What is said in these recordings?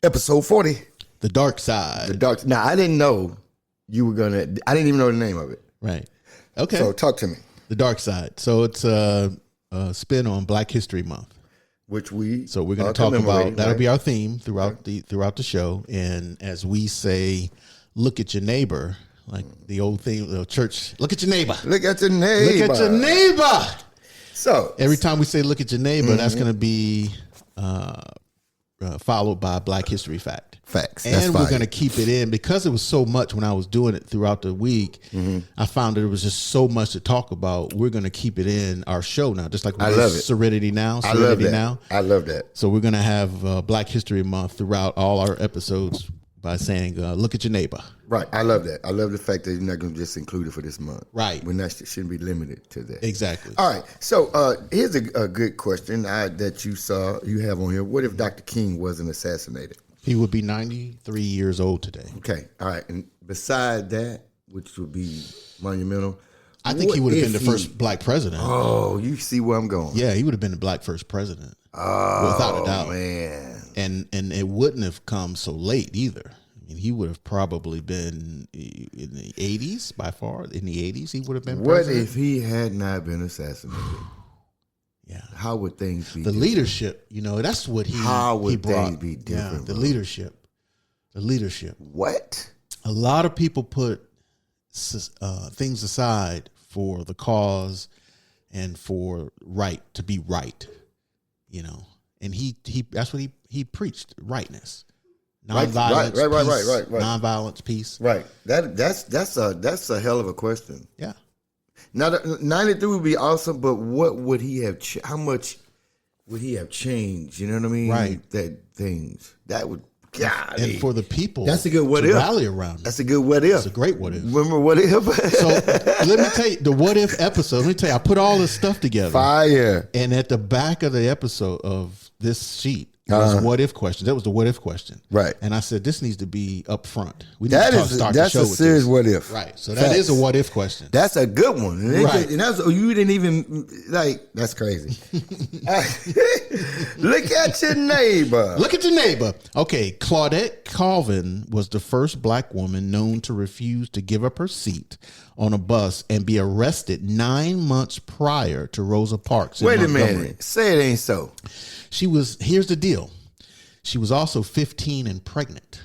Episode 40. The Dark Side. The Dark. Now, I didn't know you were going to, I didn't even know the name of it. Right. Okay. So talk to me. The Dark Side. So it's a spin on Black History Month. Which we So we're going to talk about, that'll be our theme throughout the show. And as we say, look at your neighbor, like the old theme, the church, look at your neighbor. Look at your neighbor. Look at your neighbor. So every time we say look at your neighbor, that's going to be followed by a Black History fact. Facts. And we're going to keep it in because it was so much when I was doing it throughout the week. I found that it was just so much to talk about. We're going to keep it in our show now, just like we did Serenity Now. I love that. So we're going to have Black History Month throughout all our episodes by saying, look at your neighbor. Right. I love that. I love the fact that you're not going to just include it for this month. Right. When that shouldn't be limited to that. Exactly. All right. So here's a good question that you have on here. What if Dr. King wasn't assassinated? He would be 93 years old today. Okay. All right. And beside that, which would be monumental, I think he would have been the first Black president. Oh, you see where I'm going. Yeah, he would have been the Black first president. Oh, without a doubt. Man. And it wouldn't have come so late either. I mean, he would have probably been in the 80s by far. In the 80s, he would have been president. What if he had not been assassinated? Yeah. How would things be different? Leadership, that's what he How would he brought. things be different? Yeah, the leadership. What? A lot of people put things aside for the cause and for to be right, and he that's what he preached, rightness. Nonviolence, right. Nonviolence, peace. Right. That's a hell of a question. Yeah. Now, 93 would be awesome, but what would he have? How much would he have changed? You know what I mean? Right. That would. God. And for the people, that's a good what if. Rally around. That's a good what if. It's a great what if. Remember what if? So let me tell you the what if episode. Let me tell you, I put all this stuff together. Fire. And at the back of the episode of this sheet. Was what if question. That was the what if question. Right. And I said, this needs to be up front. We need to start the show that's a serious what if. Right. So that is a what if question. That's a good one. Right. And you didn't even, that's crazy. Look at your neighbor. Look at your neighbor. Okay. Claudette Colvin was the first Black woman known to refuse to give up her seat on a bus and be arrested 9 months prior to Rosa Parks in Montgomery. Wait a minute. Say it ain't so. Here's the deal. She was also 15 and pregnant.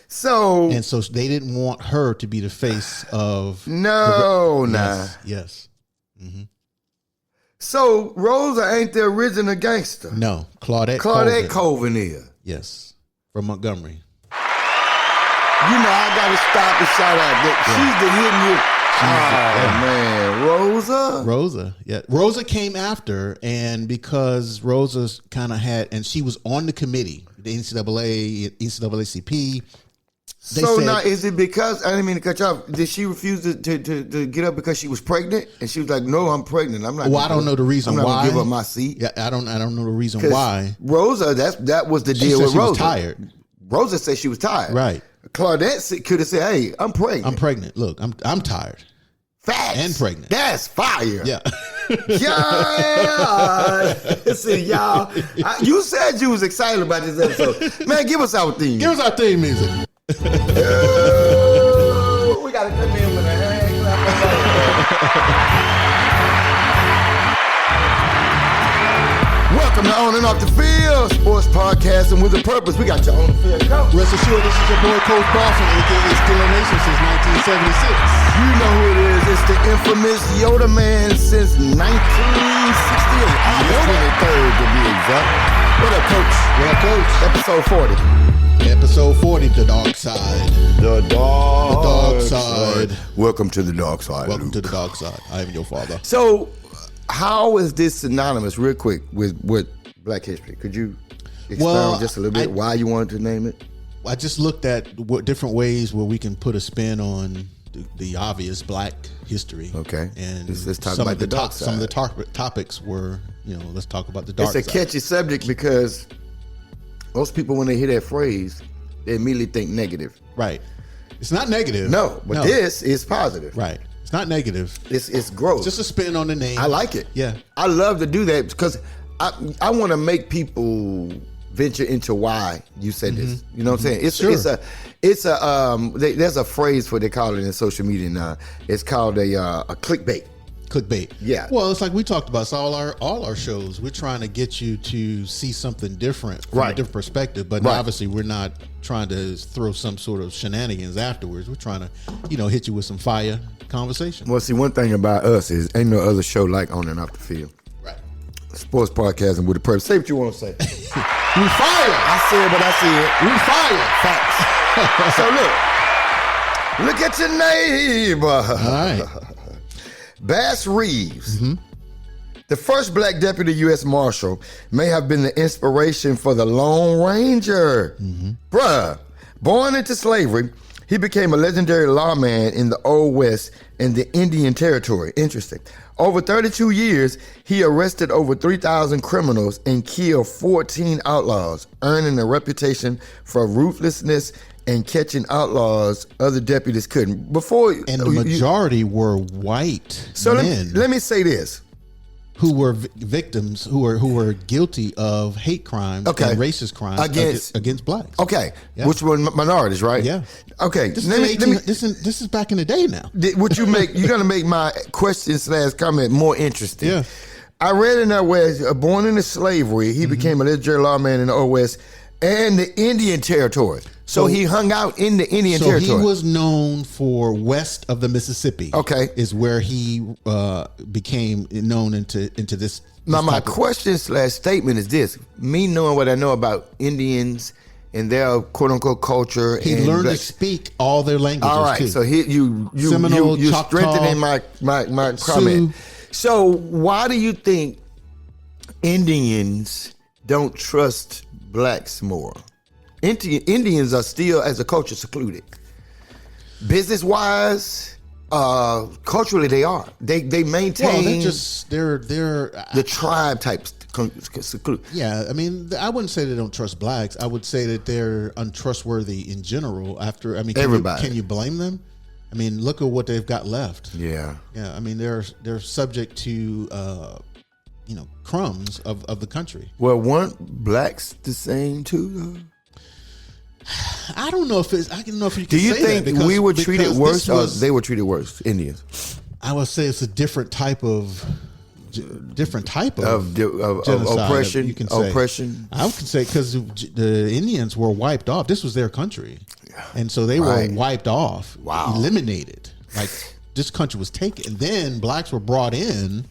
So they didn't want her to be the face of. Yes. Mm-hmm. So Rosa ain't the original gangster. No, Claudette Colvin is. Yes, from Montgomery. I got to stop and shout out. She's the hidden. Man, Rosa, yeah. Rosa came after, and because Rosa's kind of and she was on the committee, the NCAACP. So now, is it because, I didn't mean to cut you off, did she refuse to get up because she was pregnant? And she was like, no, I'm pregnant. I'm not. Well, I don't know the reason why. I'm not going to give up my seat. Yeah, I don't know the reason why. Rosa, that was the deal with she Rosa. Was tired. Rosa said she was tired. Right. Claudette could have said, hey, I'm pregnant. I'm pregnant. Look, I'm tired. Facts. And pregnant. That's fire. Yeah. Yeah. See, y'all, you said you was excited about this episode. Man, give us our theme. Give us our theme music. We got to come in with a hand clap. Welcome to On and Off the Field Sports Podcasting with a Purpose. We got your On the Field coach. Rest assured, this is your boy Coach Boston, aka Steeler Nation since 1976. You know who it is. It's the infamous Yoda Man since 1968. August 23rd to be exact. What up, Coach? What up, Coach? Episode 40. Episode 40, The Dark Side. The Dark Side. Welcome to the Dark Side. Welcome to the Dark Side. I am your father. So, how is this synonymous, real quick, with Black history? Could you expound just a little bit why you wanted to name it? I just looked at what different ways where we can put a spin on the obvious Black history. Okay. And let's talk about the dark side. Some of the topics were, let's talk about the dark side. It's a catchy subject because most people, when they hear that phrase, they immediately think negative. Right. It's not negative. No, but this is positive. Right. It's not negative. It's growth. It's just a spin on the name. I like it. Yeah. I love to do that because I want to make people venture into why you said this. You know what I'm saying? Sure. There's a phrase for they call it in social media now. It's called a clickbait. Clickbait. Yeah. Well, it's like we talked about. It's all our shows. We're trying to get you to see something different from a different perspective. But obviously, we're not trying to throw some sort of shenanigans afterwards. We're trying to, hit you with some fire conversation. Well, see, one thing about us is ain't no other show like On and Off the Field. Right. Sports podcasting with a purpose. Say what you want to say. We fire. I said, but I see it. We fire. Facts. So look at your neighbor. All right. Bass Reeves, the first black deputy U.S. Marshal, may have been the inspiration for the Lone Ranger. Bruh, born into slavery, he became a legendary lawman in the Old West and the Indian Territory. Interesting. Over 32 years, he arrested over 3,000 criminals and killed 14 outlaws, earning a reputation for ruthlessness and catching outlaws other deputies couldn't. And the majority were white men. Let me say this. Who were victims, who were guilty of hate crimes and racist crimes against blacks. Okay, yeah. Which were minorities, right? Yeah. Okay, this is back in the day now. What you're gonna make my question/comment more interesting. Yeah. I read in there where born into slavery, he became a legendary lawman in the Old West and the Indian Territory. So he hung out in the Indian Territory. So he was known for west of the Mississippi. Okay. Is where he became known into this. Now, my question/statement is this. Me knowing what I know about Indians and their quote-unquote culture. He learned to speak all their languages, all right, too. So you Seminole, Choctaw, strengthening my comment. Sioux. So why do you think Indians don't trust blacks more? Indians are still, as a culture, secluded. Business-wise, culturally, they are. They maintain. Well, they're the tribe types. Secluded. Yeah, I mean, I wouldn't say they don't trust blacks. I would say that they're untrustworthy in general. Everybody. Can you blame them? I mean, look at what they've got left. Yeah. Yeah. I mean, they're subject to crumbs of the country. Well, weren't blacks the same too, though? I don't know if it's. I don't know if you Do can you say think that because, we were treated worse, or was, they were treated worse? Indians. I would say it's a different type of genocide, oppression. You can say. Oppression. I would say because the Indians were wiped off. This was their country, and so they were wiped off, eliminated. Like this country was taken, and then blacks were brought in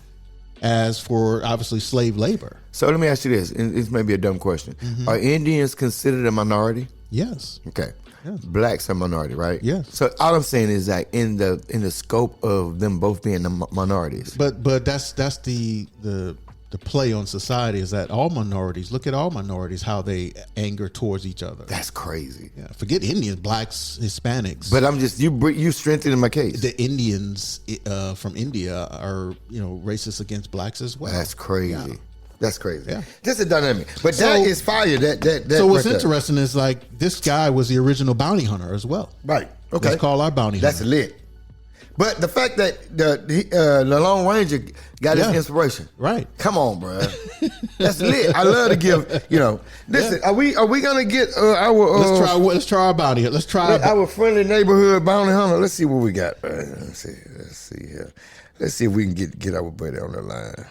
as for obviously slave labor. So let me ask you this, and this may be a dumb question. Are Indians considered a minority? Yes. Okay. Yeah. Blacks are minority, right? Yes. So all I'm saying is that in the scope of them both being the minorities. But that's the play on society is that all minorities, look at all minorities, how they anger towards each other. That's crazy. Yeah. Forget Indians, blacks, Hispanics. But I'm just you strengthening my case. The Indians from India are racist against blacks as well. That's crazy. Yeah. That's crazy. Yeah. That's a dynamic. But that is fire. That so what's right interesting is like this guy was the original bounty hunter as well. Right. Okay. Let's call our bounty hunter. That's lit. But the fact that the Lone Ranger got his inspiration. Right. Come on, bro. That's lit. I love to give, listen, are we gonna get let's try our bounty. Let's try our friendly neighborhood bounty hunter. Let's see what we got. Let's see here. Let's see if we can get our buddy on the line.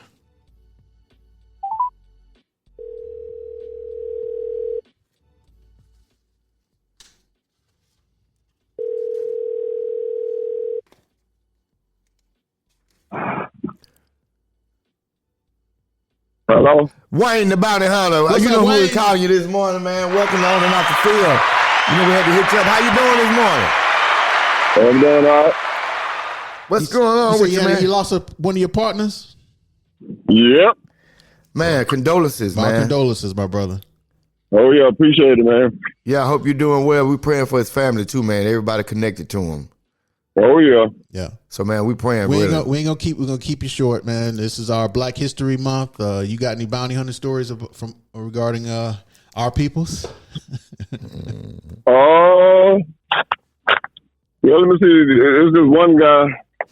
Hello? Wayne the Bounty Hunter. What's you up, know who Wayne? was calling you this morning, man. Welcome to On and Off the Field. You know we had to hit you up. How you doing this morning? I'm doing all right. What's going on with you, man? You lost one of your partners? Yep. Man, condolences, My man. condolences, my brother. Oh, yeah, appreciate it, man. Yeah, I hope you're doing well. We're praying for his family, too, man. Everybody connected to him. Oh, yeah. Yeah. So, man, we praying. We're really. gonna keep you short, man. This is our Black History Month. You got any bounty hunter stories regarding our peoples? Yeah, let me see. There's this one guy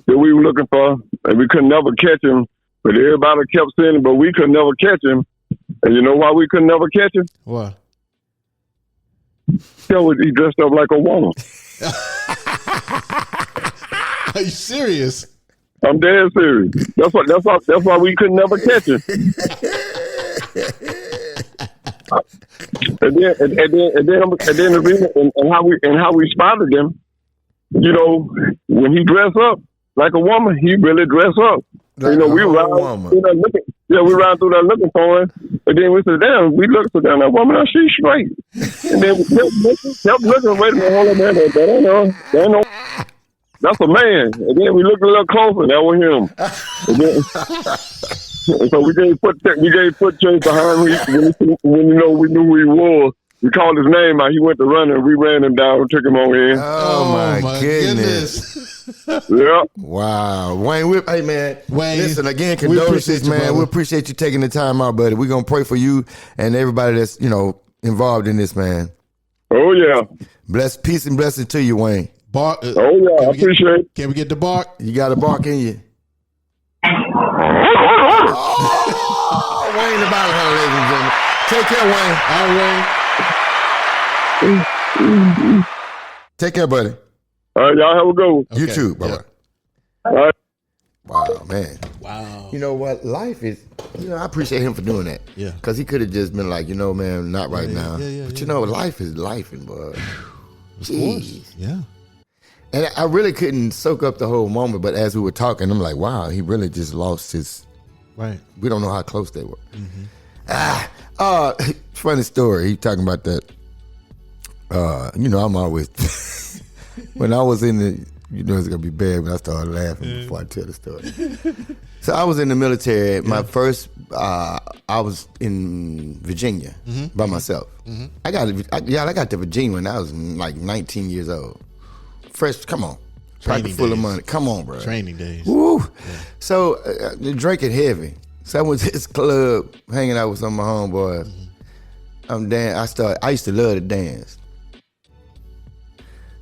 that we were looking for, and we could never catch him. But everybody kept saying it, but we could never catch him. And you know why we could never catch him? What? He dressed up like a woman. Are you serious? I'm dead serious. That's why we could never catch him. And how we spotted him. You know, when he dressed up like a woman, he really dressed up. Like you know, we ran through there looking. Yeah, we ran through there looking for him. And then we said, "Damn!" We looked at that woman. Now she's straight. And then we kept looking. Wait a minute, hold on, man. That ain't no. That's a man. And then we looked a little closer. That was him. And so we gave foot chase behind him. When we knew who he was. We called his name out. He went to run and we ran him down and took him on in. Oh my goodness. Yeah. Wow. Wayne, hey man. Wayne, listen, again, condolences, man. We appreciate you taking the time out, buddy. We're going to pray for you and everybody that's, involved in this, man. Oh, yeah. Peace and blessing to you, Wayne. Bark. Oh, yeah. I appreciate it. Can we get the bark? You got a bark in you. Oh, Wayne the Bounty Hunter, ladies and gentlemen. Take care, Wayne. All right, Take care, buddy. All right, y'all have a good one. You Okay. too. Bye-bye. Yep. All right. Wow, man. Wow. You know what? Life is, I appreciate him for doing that. Yeah. Because he could have just been like, man, not right now. yeah, but yeah. life is life, and boy. Jeez. Yeah. And I really couldn't soak up the whole moment, but as we were talking, I'm like, wow, he really just lost his. Right. We don't know how close they were. Funny story. He talking about that. I'm always when I was in the. It's gonna be bad when I start laughing before I tell the story. So I was in the military. My first, I was in Virginia by myself. I got to Virginia when I was like 19 years old. Fresh, come on, pocket full of money. Come on, bro. Training days. Woo. Yeah. So drinking heavy. So I went to this club, hanging out with some of my homeboys. I used to love to dance.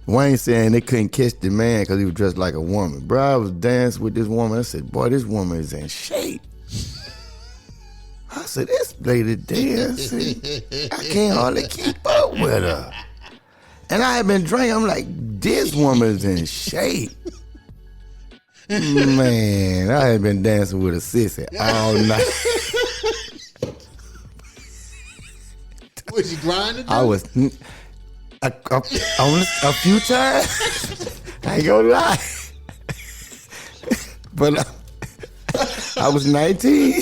Wayne saying they couldn't catch the man because he was dressed like a woman. Bro, I was dancing with this woman. I said, boy, this woman is in shape. I said, this lady dancing. I can't hardly keep up with her. And I had been drinking. I'm like, this woman is in shape. Man, I had been dancing with a sissy all night. Was you grinding? I was on a few times. I ain't gonna lie. But I was 19.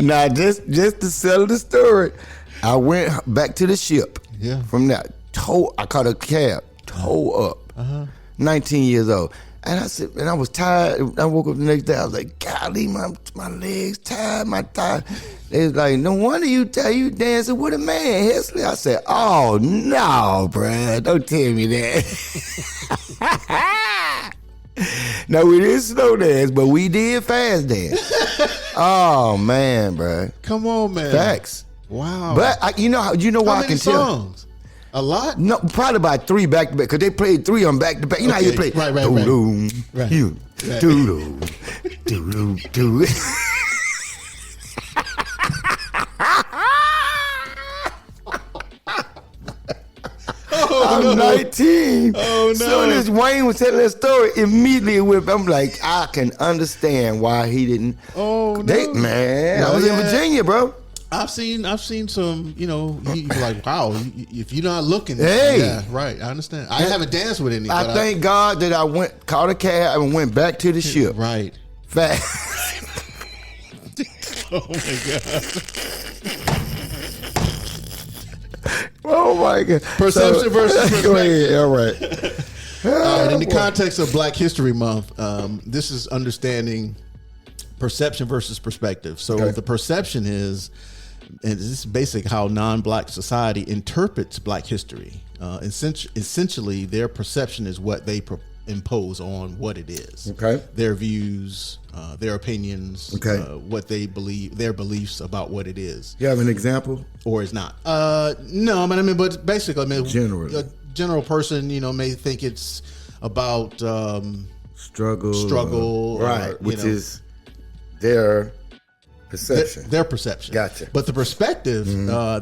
Now, just to settle the story, I went back to the ship. Yeah. From that, I caught a cab, tow up. 19 years old. And I said, and I was tired. I woke up the next day. I was like, golly, my legs tired, my thighs. They was like, no wonder you dancing with a man, Hesley. I said, oh no, bruh, don't tell me that. No, we didn't slow dance, but we did fast dance. Oh man, bruh. Come on, man. Facts. Wow. But you know why How I many can songs? A lot? No, probably about 3 back to back because they played 3 on back to back. You know how you play? Right. Doo-doo, Right. you, Right. doo-doo, doo-doo, doo. I'm 19. Oh, no. Soon as Wayne was telling that story, immediately I'm like, I can understand why he didn't. Oh, no. Man, I was in Virginia, bro. I've seen some, you're like, wow, if you're not looking. Hey. Yeah, right. I understand. I haven't danced with any. I thank God that I caught a cab and went back to the ship. Right. Fact. Oh, my God. Oh my God! Perception versus perspective. Go ahead. All right. In the context of Black History Month, this is understanding perception versus perspective. So Okay. the perception is, and this is basic how non-Black society interprets Black history. Essentially, their perception is what they impose on what it is. Okay. Their views, their opinions, Okay. what they believe, their beliefs about what it is. You have an example? Or is not. No, but basically, Generally. a general person, may think it's about Struggle. or, Right. Which you know. is their Perception. Their perception. Gotcha. But the perspective,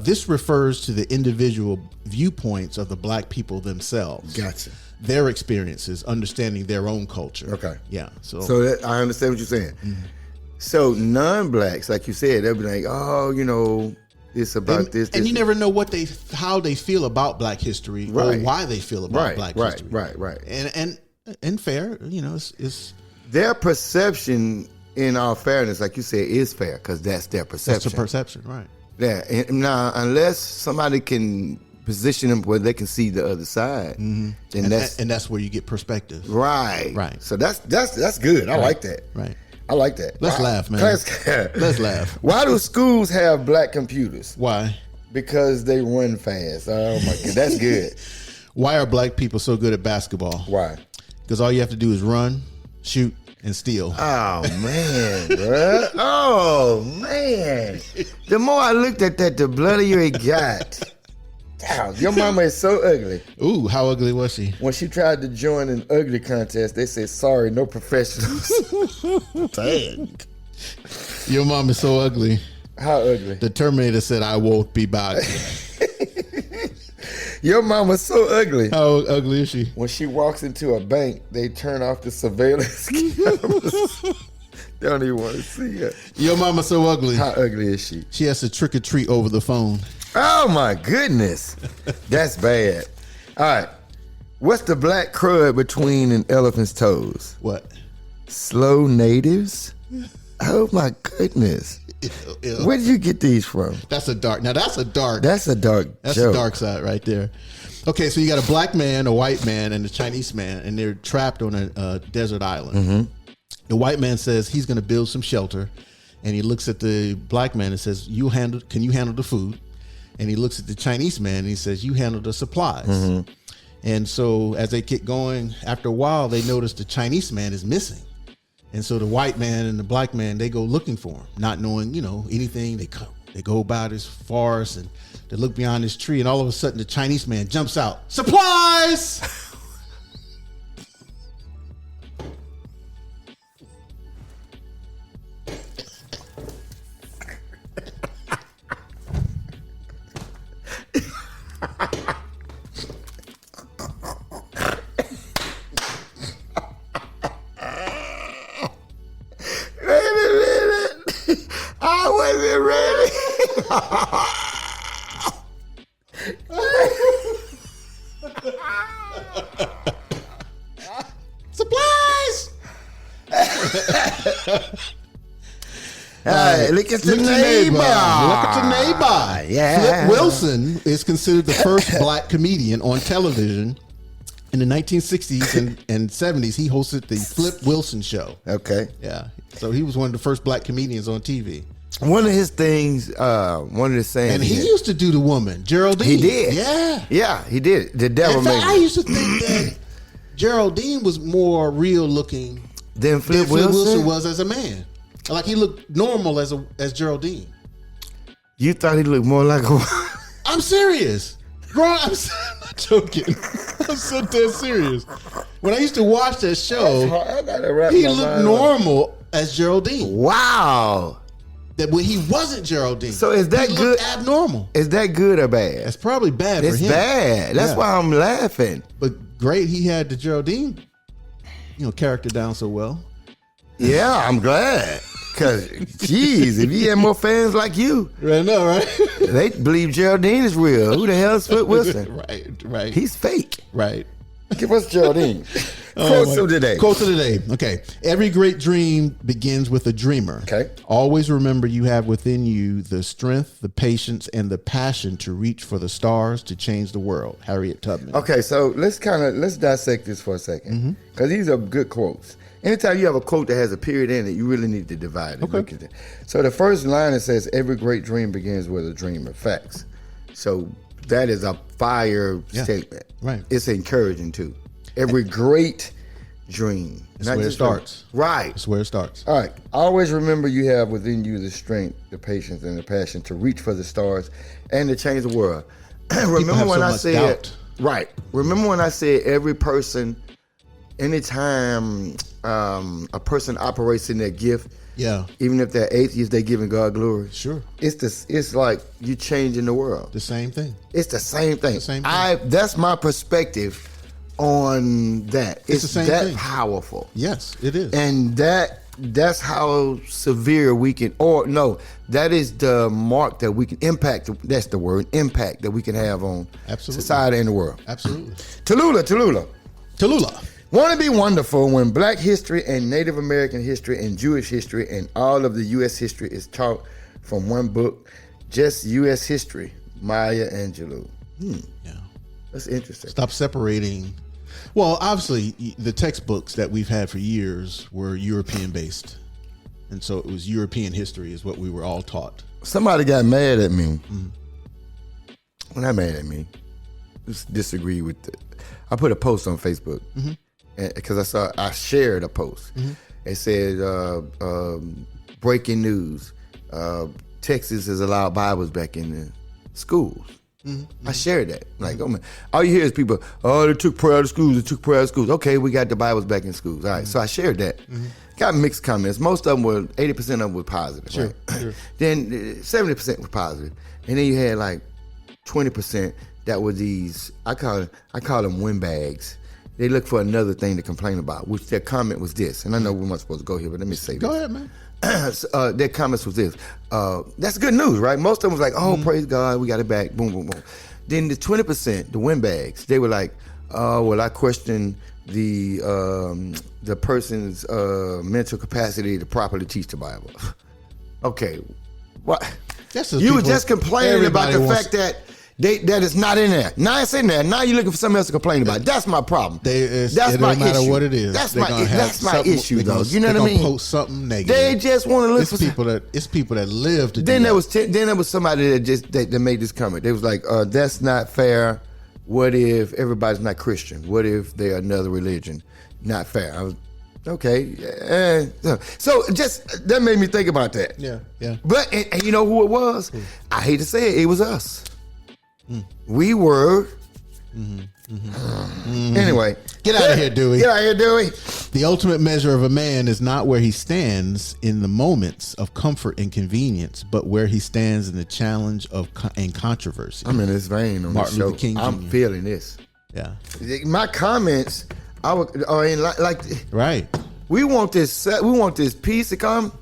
this refers to the individual viewpoints of the black people themselves. Gotcha. Their experiences, understanding their own culture. Okay. Yeah. So I understand what you're saying. So non-blacks, like you said, they'll be like, oh, it's about this. And you never know how they feel about Black history Right. or why they feel about Black history. Right. And fair, it's Their perception, in all fairness, like you said, is fair because that's their perception. that's a perception, right? Yeah. And now, unless somebody can position them where they can see the other side, then that's where you get perspective. right. Right. So that's good. I like that. Right. I like that. Let's laugh, man. Let's laugh. Why do schools have black computers? Why? Because they run fast. Oh my god, that's good. Why are black people so good at basketball? Why? Because all you have to do is run, shoot, and steal. Oh man, bruh. Oh man. The more I looked at that, the bloodier it got. Damn, your mama is so ugly. Ooh, how ugly was she? When she tried to join an ugly contest, they said, sorry, no professionals. Dang. Your mom is so ugly. How ugly? The Terminator said, I won't be back. Your mama's so ugly. How ugly is she? When she walks into a bank, they turn off the surveillance cameras. They don't even want to see her. Your mama's so ugly. How ugly is she? She has to trick or treat over the phone. Oh my goodness. That's bad. All right. What's the black crud between an elephant's toes? What? Slow natives? Oh my goodness. Ew. Where did you get these from? That's a dark. Now that's a dark. That's a dark joke. The dark side right there. Okay, so you got a black man, a white man, and a Chinese man, and they're trapped on a desert island. The white man says he's going to build some shelter, and he looks at the black man and says, can you handle the food? And he looks at the Chinese man and he says, you handle the supplies. And so as they get going, after a while, they notice the Chinese man is missing. And so the white man and the black man, they go looking for him, not knowing, anything. They go about this forest and they look beyond this tree, and all of a sudden the Chinese man jumps out. Supplies! I wasn't ready. Supplies! All right, look at the neighbor. Look at the neighbor. Yeah. Flip Wilson is considered the first black comedian on television. In the 1960s and 70s, he hosted the Flip Wilson Show. Okay. Yeah. So he was one of the first black comedians on TV. One of his things, one of the sayings. And he used to do the woman, Geraldine. He did. Yeah. Yeah, he did. The devil In made fact, I used to think that Geraldine was more real looking Then Flip than Flip Wilson Wilson was as a man. Like he looked normal as Geraldine. You thought he looked more like a. I'm serious. Bro, I'm not joking. I'm so dead serious. When I used to watch that show, I gotta wrap he my looked mind normal as Geraldine. Wow. That when he wasn't Geraldine. So is that he good? looked abnormal. Is that good or bad? That's probably bad for It's him. bad. That's Yeah. why I'm laughing. But great, he had the Geraldine, character down so well. Yeah, I'm glad. Cause, geez, if he had more fans like you, Right now, right? they believe Geraldine is real. Who the hell is Flip Wilson? right. He's fake. right. Give us Geraldine. Oh, Quotes of the day. Quote of the day. Okay. Every great dream begins with a dreamer. Okay. Always remember you have within you the strength, the patience, and the passion to reach for the stars to change the world. Harriet Tubman. Okay, so let's dissect this for a second, because these are good quotes. Anytime you have a quote that has a period in it, you really need to divide it. Okay. Look at it. So the first line, it says, every great dream begins with a dreamer. Facts. So that is a fire statement. Right. It's encouraging too. Every great dream. It's where it starts. Right. That's where it starts. All right. Always remember you have within you the strength, the patience, and the passion to reach for the stars and to change the world. Remember have when so I much said, doubt. right. Remember when I said every person, anytime a person operates in their gift, Yeah, even if they're atheists, they giving God glory. sure. It's like you changing the world. The same thing. It's the same thing. The same thing. That's my perspective on that. It's the same that thing. powerful. Yes, it is. And that's how severe we can, or no, that is the mark that we can impact. That's the word, impact that we can have on Absolutely. society and the world. Absolutely. Tallulah. Tallulah. Want to be wonderful when Black history and Native American history and Jewish history and all of the U.S. history is taught from one book, just U.S. history, Maya Angelou. Yeah. That's interesting. Stop separating. Well, obviously, the textbooks that we've had for years were European based. And so it was European history is what we were all taught. Somebody got mad at me. Well, not mad at me. Just disagree with it. I put a post on Facebook because I shared a post. It said, breaking news, Texas has allowed Bibles back in the schools. I shared that. Like, oh man, all you hear is people, they took prayer out of schools, Okay, we got the Bibles back in schools. All right, so I shared that. Got mixed comments. Most of them were, 80% of them were positive. Sure, right? sure. Then 70% were positive. And then you had like 20% that were these, I call them windbags. They look for another thing to complain about, which their comment was this. And I know we're not supposed to go here, but let me say this. Go ahead, man. Their comments was this. That's good news, right? Most of them was like, oh, praise God, we got it back. Boom, boom, boom. Then the 20%, the windbags, they were like, well, I question the person's mental capacity to properly teach the Bible. Okay, what? You were just complaining about the fact that that it's not in there. Now it's in there. Now you're looking for something else to complain about. That's my problem. It That's my don't matter issue. what it is. That's my issue, though. You know they're what I mean? Post something negative. They just want to look for It's people that live to Then do there that. was there was somebody that made this comment. They was like, "That's not fair. What if everybody's not Christian? What if they're another religion? Not fair." I was okay. So just that made me think about that. Yeah. But and you know who it was? I hate to say it. It was us. We were. Anyway, Get out of here, Dewey. Get out of here, Dewey. The ultimate measure of a man is not where he stands in the moments of comfort and convenience, but where he stands in the challenge of and controversy. I'm in this vein on Martin the show. Luther King I'm Jr. feeling this. Yeah. My comments, are in like Right. we want this peace to come.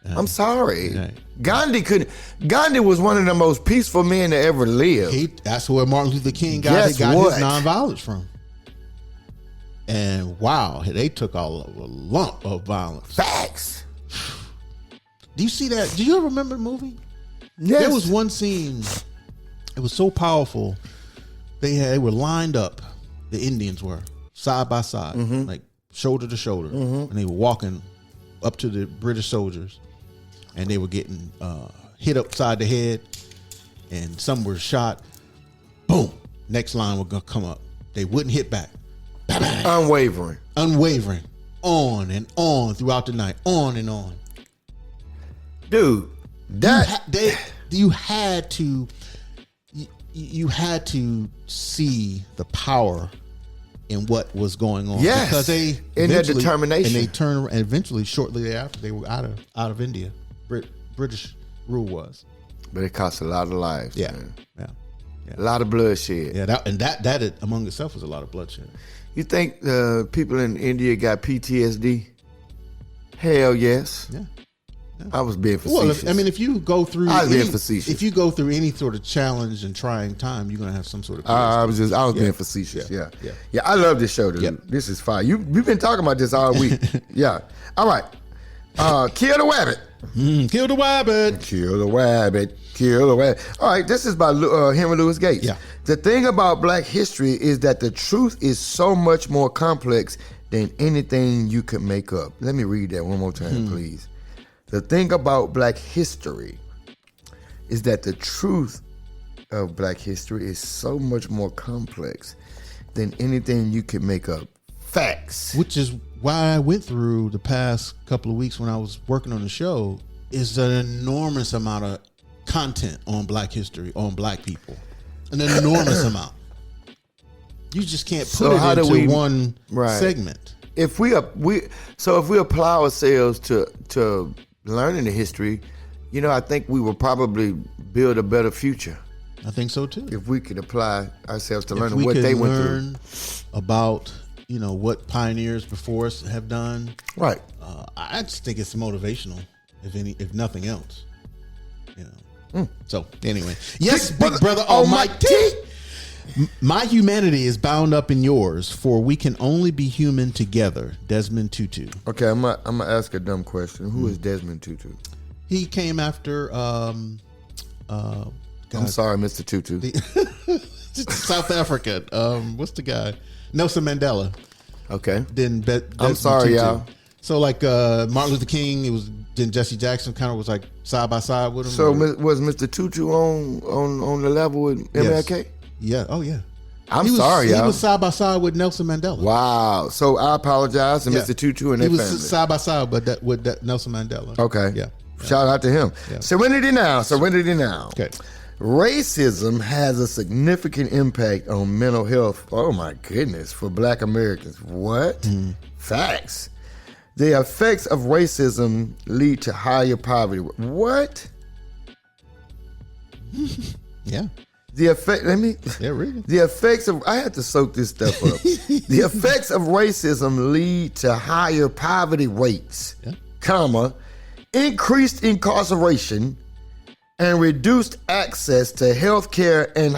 I'm sorry. Right. Gandhi was one of the most peaceful men to ever live. That's where Martin Luther King got his nonviolence from. And wow, they took a lump of violence. Facts. Do you see that? Do you ever remember the movie? Yes. There was one scene. It was so powerful. They were lined up. The Indians were side by side, like shoulder to shoulder, and they were walking up to the British soldiers, and they were getting hit upside the head, and some were shot. Boom! Next line was gonna come up. They wouldn't hit back. Unwavering, on and on throughout the night, on and on. dude. You had to see the power in what was going on. Yes, because they in their determination, and they turned. And eventually, shortly thereafter, they were out of India. British rule was. But it cost a lot of lives. Yeah, man. yeah. A lot of bloodshed. Yeah, that among itself was a lot of bloodshed. You think people in India got PTSD? Hell yes. Yeah. I was being facetious. Well, I mean, if you go through, I was being facetious. If you go through any sort of challenge and trying time, you're gonna have some sort of. I was being facetious. Yeah. I love this show, dude. Yep. This is fire. We've been talking about this all week. Yeah. All right. Kill the Wabbit. Kill the Wabbit. Kill the Wabbit. Kill the Wabbit. All right. This is by Henry Louis Gates. Yeah. The thing about Black history is that the truth is so much more complex than anything you could make up. Let me read that one more time, please. The thing about Black history is that the truth of Black history is so much more complex than anything you can make up. Facts. Which is why I went through the past couple of weeks when I was working on the show, is an enormous amount of content on Black history, on Black people. An enormous amount. You just can't put it into one segment. if we apply ourselves to learning the history, I think we will probably build a better future I think so too. if we could apply ourselves to If learning we what could they went through. learn about what pioneers before us have done, Right. I just think it's motivational, if nothing else. So anyway, yes, Big Brother Almighty. My humanity is bound up in yours, for we can only be human together. Desmond Tutu. Okay, I'm gonna ask a dumb question. Who is Desmond Tutu? He came after. I'm sorry, Mr. Tutu. South Africa. What's the guy? Nelson Mandela. Okay. Then I'm sorry, y'all. So like Martin Luther King, then Jesse Jackson kind of was like side by side with him. So was Mr. Tutu on the level with MLK? Yeah. Oh yeah. I'm sorry, y'all. He was side by side with Nelson Mandela. Wow. So I apologize to Mr. Tutu and their family. He was side by side with Nelson Mandela. Okay. Yeah. Shout out to him. Yeah. Serenity now. Okay. Racism has a significant impact on mental health. Oh my goodness, for Black Americans. What? Facts. The effects of racism lead to higher poverty. What? Yeah. The effect. Really. The effects of. I had to soak this stuff up. The effects of racism lead to higher poverty rates, increased incarceration, and reduced access to health care. And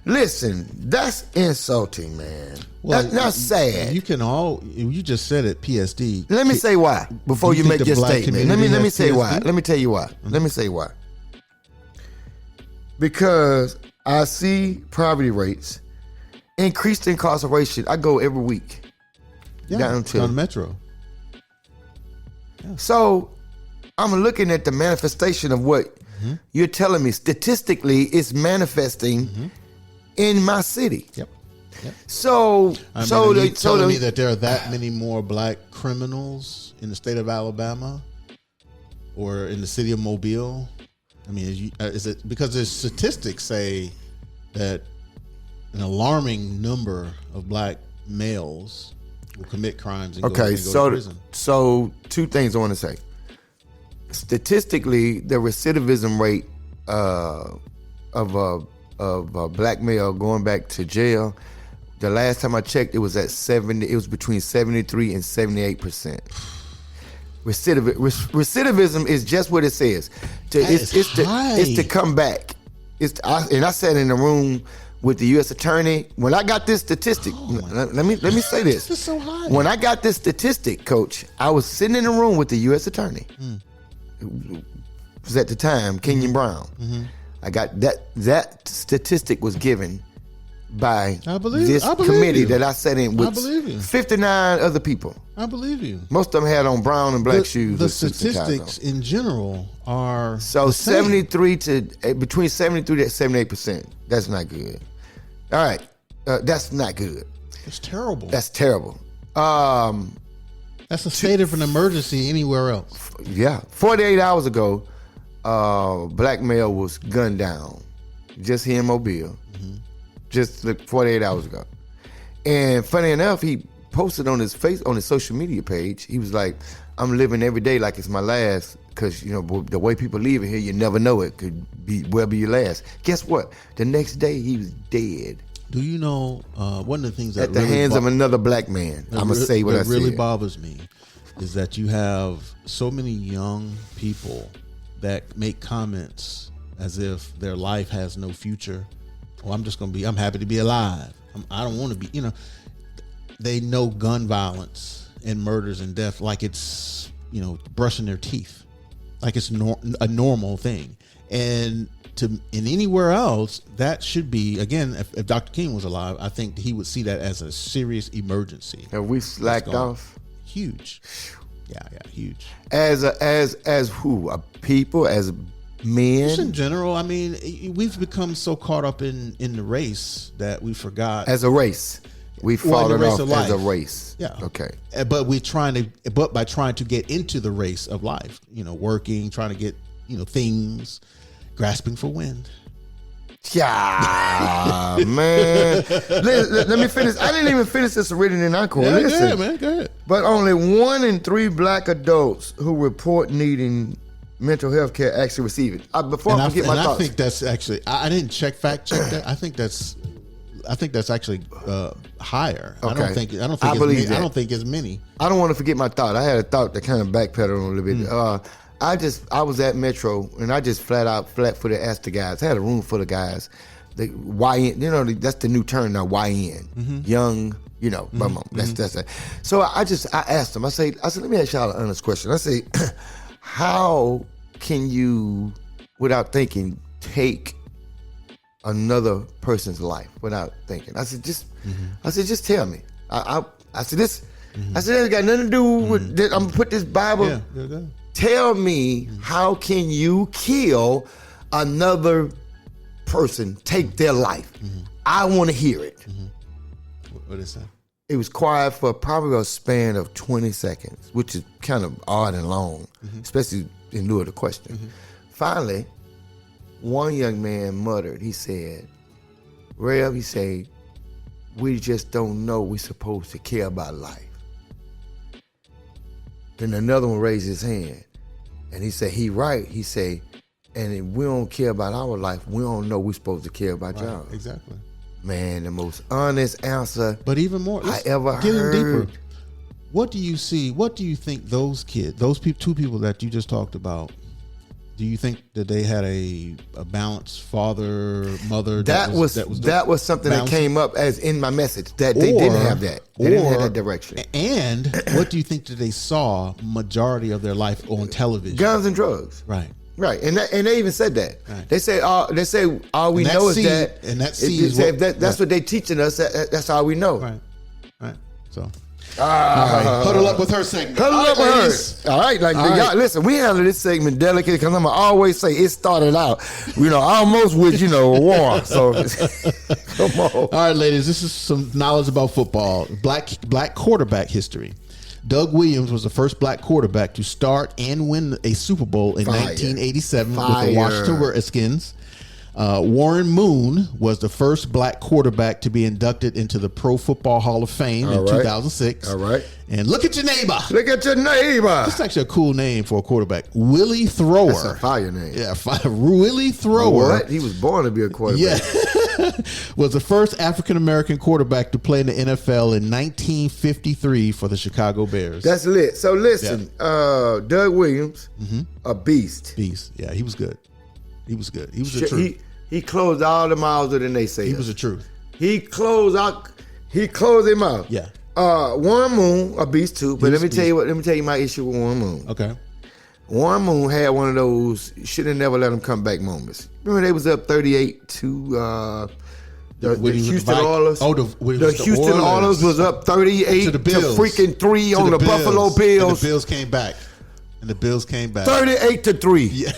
listen, that's insulting, man. Well, that's sad. You just said it. PSD. Let me say why before you make think your the Black statement. Let community me has say why. PSD? Let me tell you why. Let me say why. Because I see poverty rates, increased incarceration. I go every week down to on the metro. So I'm looking at the manifestation of what you're telling me. Statistically, it's manifesting in my city. Yep. So, Are you telling me that there are that many more Black criminals in the state of Alabama or in the city of Mobile? I mean, is it because the statistics say that an alarming number of Black males will commit crimes and go to prison? So two things I want to say. Statistically, the recidivism rate of a Black male going back to jail, the last time I checked, it was at 70. It was between 73 and 78%. Recidivism is just what it says. It's to come back. I sat in the room with the U.S. Attorney when I got this statistic. Let me say this. This is so high. When I got this statistic, Coach, I was sitting in the room with the U.S. Attorney. It was at the time Kenyon Brown. I got that statistic was given by this committee that I sat in with 59 other people. I believe you. Most of them had on brown and black shoes. The statistics in general are so 73 to between 73 to 78%. That's not good. All right, that's not good. It's terrible. That's terrible. That's a state of an emergency anywhere else. Yeah, 48 hours ago, Black male was gunned down, just here in Mobile. Just 48 hours ago. And funny enough, he posted on his social media page, he was like, I'm living every day like it's my last, because the way people leave here, you never know, it could be your last. Guess what? The next day he was dead. Do you know one of the things that at the hands of another Black man? I'm gonna say what I said. What really bothers me is that you have so many young people that make comments as if their life has no future. Well, I'm happy to be alive. I don't want to be, they know gun violence and murders and death like it's, brushing their teeth, like it's a normal thing. And in anywhere else, that should be, again, if Dr. King was alive, I think he would see that as a serious emergency. Have we slacked off? Huge. Yeah, huge. As who? A people, as men? Just in general, I mean, we've become so caught up in the race that we forgot. As a race. We've fallen off as a race. Yeah. Okay. But by trying to get into the race of life, working, trying to get, things, grasping for wind. Yeah, man. Let me finish. I didn't even finish this written in encore. Yeah, Listen, go ahead, man. Go ahead. but only 1 in 3 black adults who report needing mental health care actually receive it. Before I forget my thoughts. I think that's actually. I didn't fact check that. I think that's actually higher. Okay. I don't think. I believe that. I don't think as many. I don't want to forget my thought. I had a thought that kind of backpedaled a little bit. I was at Metro and I just flat-footed asked the guys. I had a room full of guys. The YN, that's the new term now. YN, young, that's it. So I asked them. I said, let me ask y'all an honest question. I say, how can you, without thinking, take another person's life without thinking? I said, just tell me. I said this. I said, it got nothing to do with. I'm gonna put this Bible. Yeah, go ahead. Tell me, how can you kill another person, take their life? I want to hear it. What is that? It was quiet for probably a span of 20 seconds, which is kind of odd and long, especially in lieu of the question. Finally, one young man muttered, he said, Rev, he said, we just don't know we're supposed to care about life. Then another one raised his hand, and he said, he right. He said, and if we don't care about our life, we don't know we're supposed to care about y'all. Exactly. Man, the most honest answer But even more, I ever get in heard. deeper. What do you see? What do you think those kids, two people that you just talked about, do you think that they had a balanced father, mother? That was something balanced? that came up as in my message, that they didn't have that. They didn't have that direction. And what do you think that they saw majority of their life on television? Guns and drugs. Right. Right, and they even said that. Right. They say all we And that know is seed- that, and that seed is what- that's what they teaching us. That's all we know. Right. So, all right. Huddle up with her segment. Huddle up with ladies. her. All right, All y'all, right. listen, we handle this segment delicately because I'm gonna always say it started out, almost with a war. So come on. All right, ladies, this is some knowledge about football. Black quarterback history. Doug Williams was the first black quarterback to start and win a Super Bowl in Fire. 1987 with Fire. the Washington Redskins. Warren Moon was the first black quarterback to be inducted into the Pro Football Hall of Fame in All right. 2006. All right. And look at your neighbor. Look at your neighbor. That's actually a cool name for a quarterback. Willie Thrower. That's a fire name. Yeah, Willie Thrower. What? He was born to be a quarterback. Yeah. Was the first African-American quarterback to play in the NFL in 1953 for the Chicago Bears. That's lit. So listen, Doug Williams, a beast. Beast. Yeah, he was good. He was good. He was the truth. He closed all the mouths of the naysayers. He was the truth. He closed them out. Yeah. Warren Moon, a beast too. But He was let me tell you my issue with Warren Moon. Okay. Warren Moon had one of those should have never let him come back moments. Remember they was up 38 to the Houston Oilers. The Houston Oilers was up 38 to the Bills. freaking 3 To on the Bills. Buffalo And Bills. the Bills came back. 38-3. Yeah.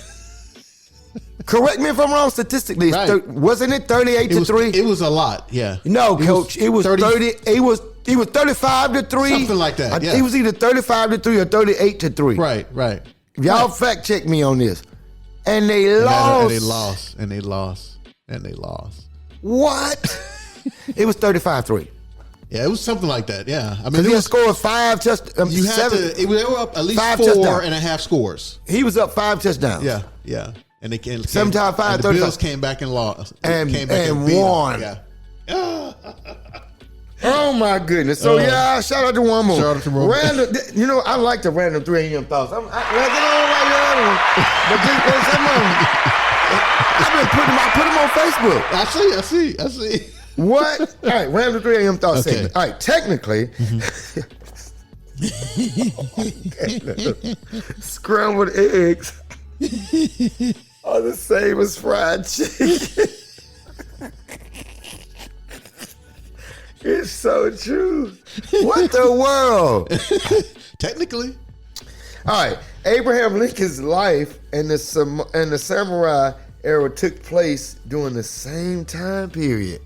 Correct me if I'm wrong statistically. Right. Wasn't it 38-3? It was a lot. Yeah. No, Coach. It was 30. It was 35-3. Something like that, yeah. It was either 35-3 or 38-3. Right. Y'all fact check me on this. And they lost. And they lost. What? It was 35-3. Yeah, it was something like that. Yeah. I mean, Because he had scored 5 touchdowns. you had to. They were up at least 5 4 touchdowns. and a half scores. He was up 5 touchdowns. Yeah. And they came. 7 times 5, and the 35. Bills came back and lost. And came back and beat them. won. Yeah. Oh my goodness! So shout out to Warren Moon. Shout out to Warren Moon. Random, I like the random 3 a.m. thoughts. I don't like the other one, but just some of them. I put them on Facebook. I see. What? All right, random 3 a.m. thoughts Okay. segment. All right, technically, scrambled eggs are the same as fried chicken. It's so true. What the world? Technically. All right, Abraham Lincoln's life and the samurai era took place during the same time period.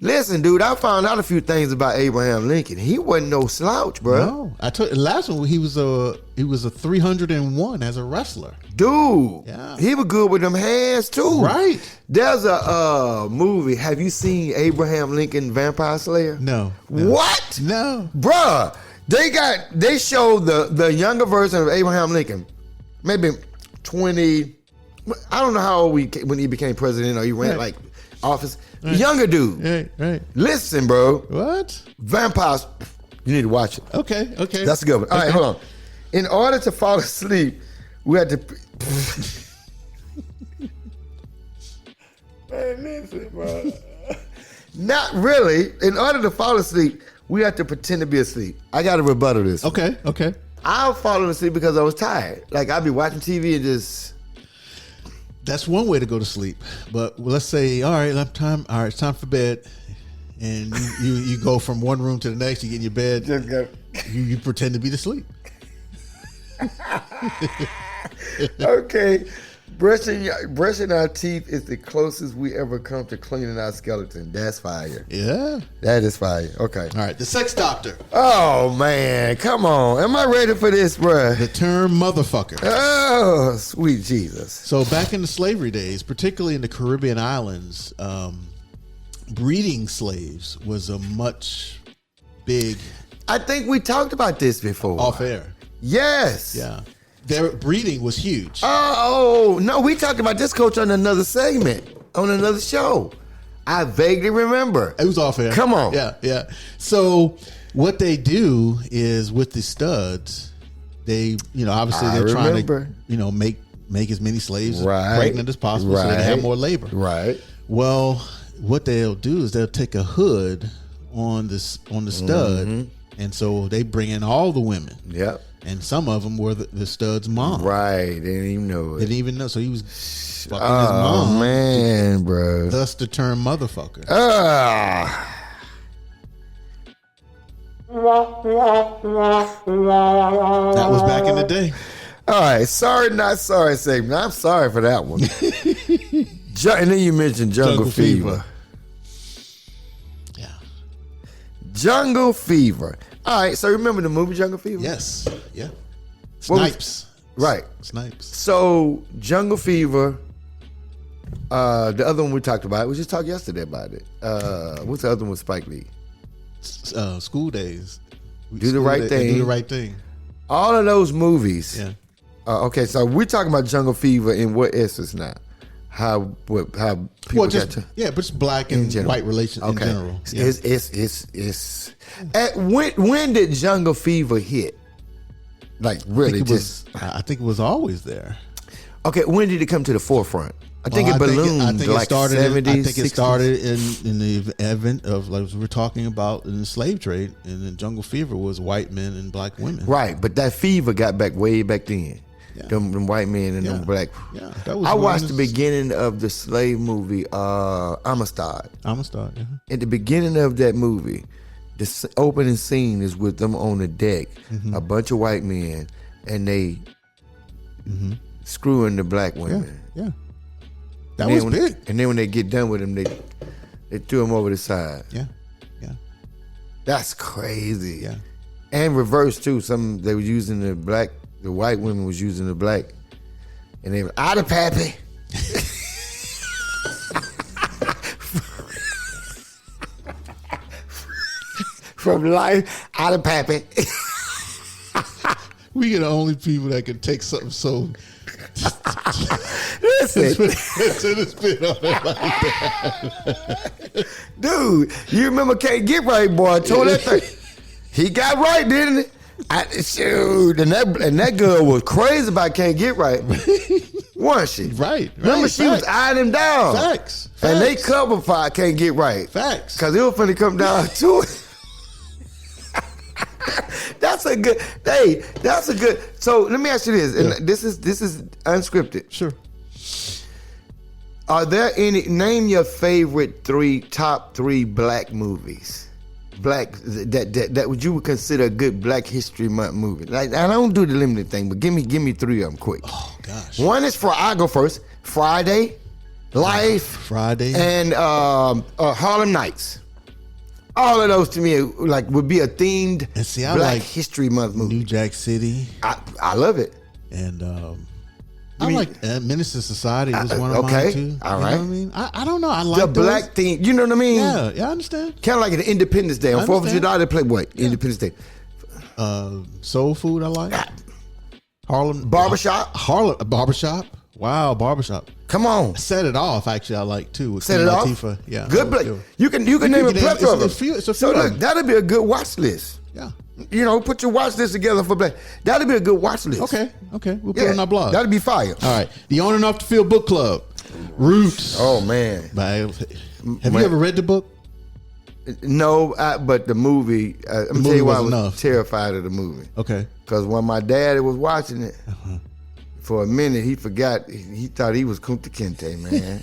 Listen, dude, I found out a few things about Abraham Lincoln. He wasn't no slouch, bro. No, I told last one he was a 301 as a wrestler. Dude, Yeah. he was good with them hands too. Right. There's a movie. Have you seen Abraham Lincoln Vampire Slayer? No. What? No. Bruh, they showed the younger version of Abraham Lincoln, maybe 20. I don't know how old when he became president or he ran like office. Younger dude. Right. Listen, bro. What? Vampires. You need to watch it. Okay. That's a good one. All right, hold on. In order to fall asleep, we had to. Man, listen, bro. Not really. In order to fall asleep, we have to pretend to be asleep. I got to rebuttal this. Okay. I'll fall asleep because I was tired. Like I'd be watching TV and just. That's one way to go to sleep. But let's say, all right, it's time for bed. And you go from one room to the next, you get in your bed, Just go. you pretend to be asleep. Okay. Brushing our teeth is the closest we ever come to cleaning our skeleton. That's fire. Yeah. That is fire. Okay. All right, the sex doctor. Oh, man. Come on. Am I ready for this, bruh? The term motherfucker. Oh, sweet Jesus. So back in the slavery days, particularly in the Caribbean islands, breeding slaves was a much big I think we talked about this before. off air. Yes. Yeah. Their breeding was huge. Oh, no, we talked about this, Coach, on another segment, on another show. I vaguely remember. It was off air. Come on. Yeah. So what they do is with the studs, they, obviously I they're trying remember. to, make as many slaves Right. pregnant as possible so they can have more labor. Right. Well, what they'll do is they'll take a hood on the stud, and so they bring in all the women. Yep. And some of them were the stud's mom. Right. They didn't even know They it. didn't even know. So he was fucking his Oh, mom. man, bro. Thus the term motherfucker. Ah. That was back in the day. All right. Sorry, not sorry segment. I'm sorry for that one. And then you mentioned Jungle Fever. Yeah. Jungle Fever. All right. So remember the movie Jungle Fever? Yes. Yeah. What was- Snipes. Right. Snipes. So Jungle Fever. The other one we talked about. We just talked yesterday about it. What's the other one with Spike Lee? School days. Do the Right Thing. Do the right thing. All of those movies. Yeah. Okay, so we're talking about Jungle Fever in what essence now? How people But it's black and general. white relations in general. Yeah. It's when did Jungle Fever hit? Like really I think it was always there. Okay, when did it come to the forefront? I think it ballooned I think like it started. 70s, I think it 60s. started in the advent of, like we were talking about, in the slave trade, and then Jungle Fever was white men and black women. Right, but that fever got back way back then. Yeah. Them white men and them black. Yeah, that was I when watched the this- beginning of the slave movie, Amistad. I'm gonna start. Yeah. At the beginning of that movie, the opening scene is with them on the deck, a bunch of white men, and they screwing the black women. Yeah. That And was then big. And then when they get done with them, they threw them over the side. Yeah. That's crazy. Yeah. And reverse too. They were using the white women was using the black, and they were out of pappy. From life, out of pappy. We are the only people that can take something so Listen, to the spit on it like that. dude, you remember Can't Get Right, boy? I told that thing. He got right, didn't he? Shoot, and that girl was crazy about Can't Get Right, wasn't she? Right. Remember, she was eyeing him down. Facts. And they covered for I Can't Get Right. Facts. Because it was finna come down to it. That's a good. So let me ask you this, and this is unscripted. Sure. Are there any? Name your favorite top three black movies. Black that would you would consider a good Black History Month movie. Like I don't do the limited thing, but give me three of them quick. Oh gosh. One is I'll go first. Friday, Life, Friday. and Harlem Nights. All of those to me like would be a themed And see, I Black like History Month movie. New Jack City, I love it. and I like Menace to Society was one of okay. mine too. All You right. know what I mean? I don't know. I like The those. black theme, you know what I mean? Yeah, I understand. Kind of like an Independence Day. On I 4th of understand. July, they play what? Independence Day. Soul Food, I like. Harlem Barbershop. Barbershop. Wow, Barbershop. Come on. Set It Off, actually, I like too. With Set Queen it off. Latifah. Yeah, Good that was play. You can name a name- plethora of it's a them. few- it's a So few of look, them. that'll be a good watch list. Yeah. You know, put your watch list together for Black. That'll be a good watch list. Okay. We'll put Yeah, it on our blog. that'll be fire. All right. The On and Off the Field Book Club. Roots. Oh man. Have Man. you ever read the book? No, but the movie. I'm movie tell you why I was was enough. terrified of the movie. Okay. Because when my daddy was watching it, Uh-huh. for a minute he forgot. He thought he was Kunta Kinte, man.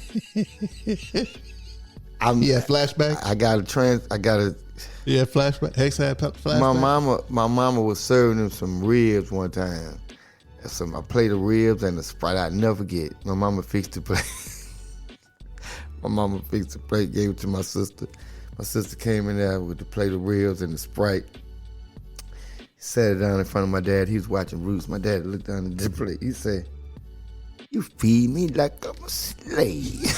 Yeah, flashback. I got a. Yeah, flashback. Hex had flashback. My mama was serving him some ribs one time. A plate of ribs and a Sprite. I'd never forget. My mama fixed the plate. My mama fixed the plate, gave it to my sister. My sister came in there with the plate of ribs and the Sprite. Sat it down in front of my dad. He was watching Roots. My dad looked down at the plate. He said, "You feed me like I'm a slave."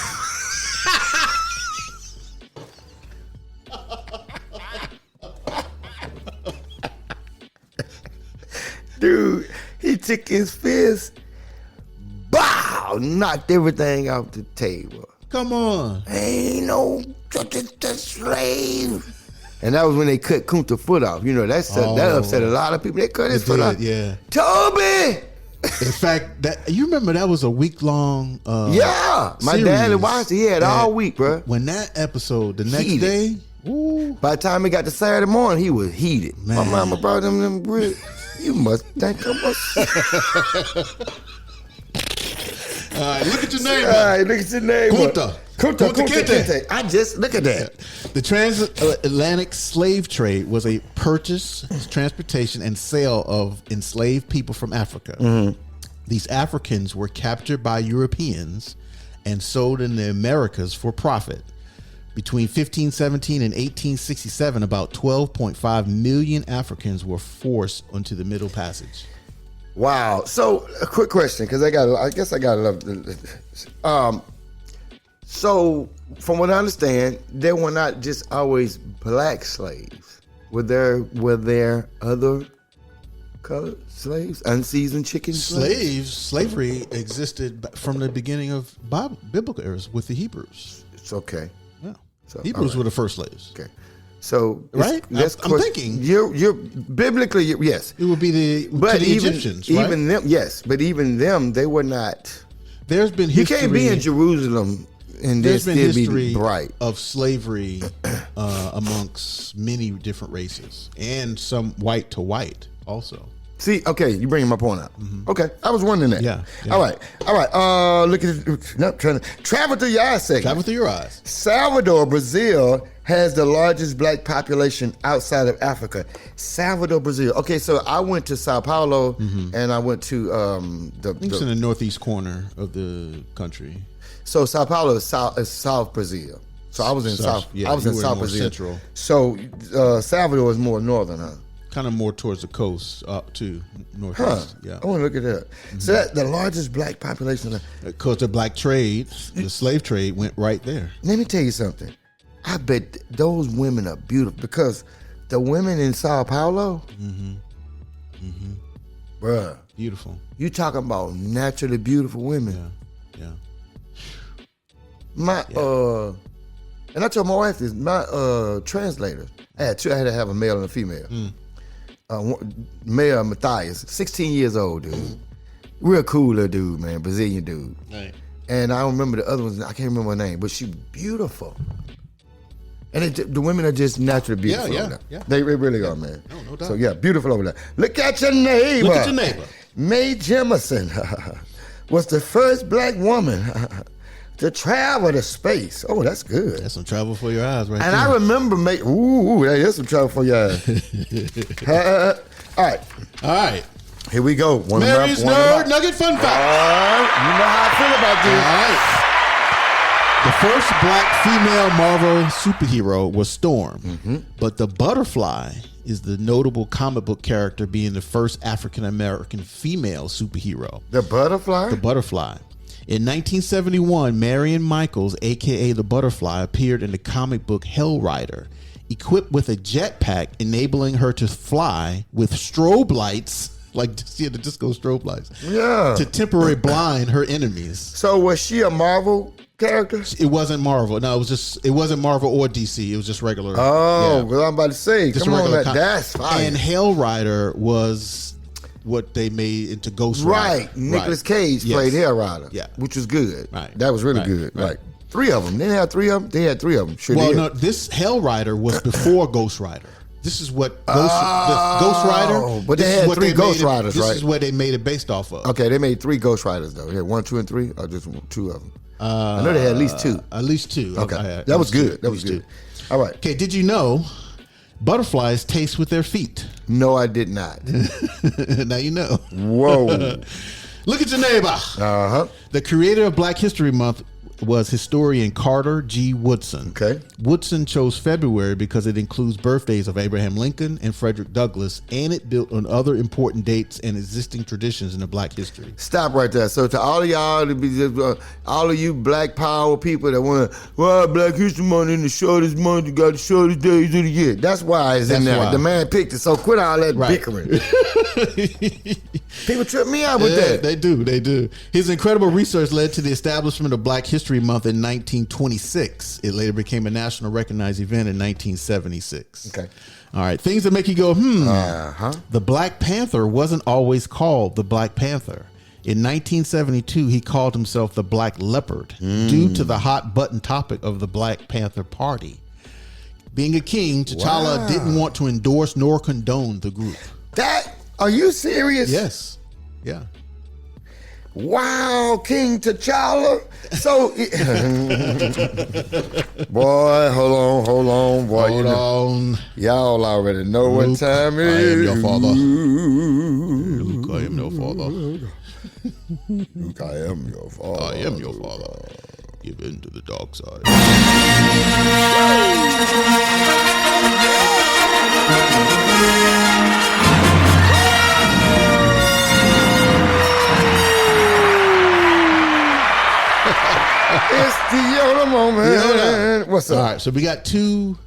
Dude, he took his fist, bow, knocked everything off the table. Come on. Ain't no such a slave. And that was when they cut Kunta foot off. You know, that upset a lot of people. They cut his It foot did, off. yeah. Toby! In fact, that you remember that was a week long. Yeah. My series dad watched it. He had that- all week, bro. When that episode, the next Heated. day, ooh, By the time he got to Saturday morning, he was heated. My Man. mama brought him them ribs. You must think I'm a all right, look at your name. All right, look at your name. Kunta. Kunta Kinte. Kinte. I just, look at that. The transatlantic slave trade was a purchase, transportation, and sale of enslaved people from Africa. Mm-hmm. These Africans were captured by Europeans and sold in the Americas for profit. Between 1517 and 1867, about 12.5 million Africans were forced onto the Middle Passage. Wow. So, a quick question, because I guess I got to love. So, from what I understand, there were not just always black slaves. Were there other colored slaves, unseasoned chicken slaves? Slavery existed from the beginning of biblical eras with the Hebrews. It's okay. Yeah, So, Hebrews all right. were the first slaves. Okay. So, Right? I'm thinking. you're biblically yes, It would be the Egyptians, right? even them, yes, but even them, they were not. There's been You history. can't be in Jerusalem and then There's been still history be bright. of slavery amongst many different races and some white to white also. See, okay, you bringing my point out. Okay, I was wondering that. Yeah, yeah. All right. Look at it. No, trying to travel through your eyes segment. Travel through your eyes. Salvador, Brazil has the largest black population outside of Africa. Salvador, Brazil. Okay, so I went to Sao Paulo and I went to It's in the northeast corner of the country. So Sao Paulo is South Brazil. So I was in South. Yeah, I was you in were South more Brazil. central. So Salvador is more northern, huh? Kind of more towards the coast, to Huh. northeast. Yeah, I want to look at that. So that's the largest black population. because the black trade, the slave trade, went right there. Let me tell you something. I bet those women are beautiful because the women in Sao Paulo, bruh, Beautiful. you talking about naturally beautiful women. Yeah. My and I told my wife this. My translator, I had to have a male and a female. Male Matthias, 16 years old dude, real cool little dude, man, Brazilian dude. Right. And I don't remember the other ones. I can't remember her name, but she's beautiful. And the women are just naturally beautiful. Yeah, over there. yeah. They really are, man. No doubt. So yeah, beautiful over there. Look at your neighbor. Look at your neighbor. Mae Jemison was the first black woman to travel to space. Oh, that's good. That's some travel for your eyes, right And there. I remember there's some trouble for your ass. All right, All right. here we go. One of Mary's my- Nerd Nugget Fun Fact. You know how I feel about All this. right. The first black female Marvel superhero was Storm, but the Butterfly is the notable comic book character, being the first African American female superhero. The Butterfly? The Butterfly. In 1971, Marion Michaels, aka the Butterfly, appeared in the comic book Hell Rider, equipped with a jetpack enabling her to fly with strobe lights, like the disco strobe lights, to temporarily blind her enemies. So was she a Marvel character? It wasn't Marvel. No, it wasn't Marvel or DC. It was just regular. Oh, well, I'm about to say, Just come on, regular that's fine. And Hell Rider was what they made into Ghost Rider. Right. Nicolas Cage played Hell Rider, which was good. Right. That was really good. Right. 3 of them. They had 3 of them. They had 3 of them. Sure Well, did. no, this Hell Rider was before Ghost Rider. This is what the Ghost Rider. But they had 3 Ghost Riders, right? This is what they made it based off of. Okay, they made 3 Ghost Riders though. They had 1, 2, and 3, or just 2 of them. I know they had at least 2. At least 2. Okay, that was good. That was good. All right. Okay, did you know butterflies taste with their feet? No, I did not. Now you know. Whoa. Look at your neighbor. Uh-huh. The creator of Black History Month was historian Carter G. Woodson. Okay. Woodson chose February because it includes birthdays of Abraham Lincoln and Frederick Douglass, and it built on other important dates and existing traditions in the Black history. Stop right there. So to all of y'all, all of you Black Power people that want to, well, Black History Month in the shortest month, you got the shortest days of the year. That's why it's in there. why. The man picked it. So quit all that Right. bickering. People trip me out with that. They do. His incredible research led to the establishment of Black History Month in 1926. It later became a national recognized event in 1976. Okay. All right. Things that make you go, Uh-huh. The Black Panther wasn't always called the Black Panther. In 1972, he called himself the Black Leopard due to the hot button topic of the Black Panther Party. Being a king, T'Challa didn't want to endorse nor condone the group. Are you serious? Yes. Yeah. Wow, King T'Challa. So, boy, hold on, boy. Hold on. Y'all already know what Luke, time it I is. am your father. Luke, I am your father. Luke, I am your father. I am your father. Give in to the dark side. It's the Yoda moment. Yoda. What's up? All right, so we got 2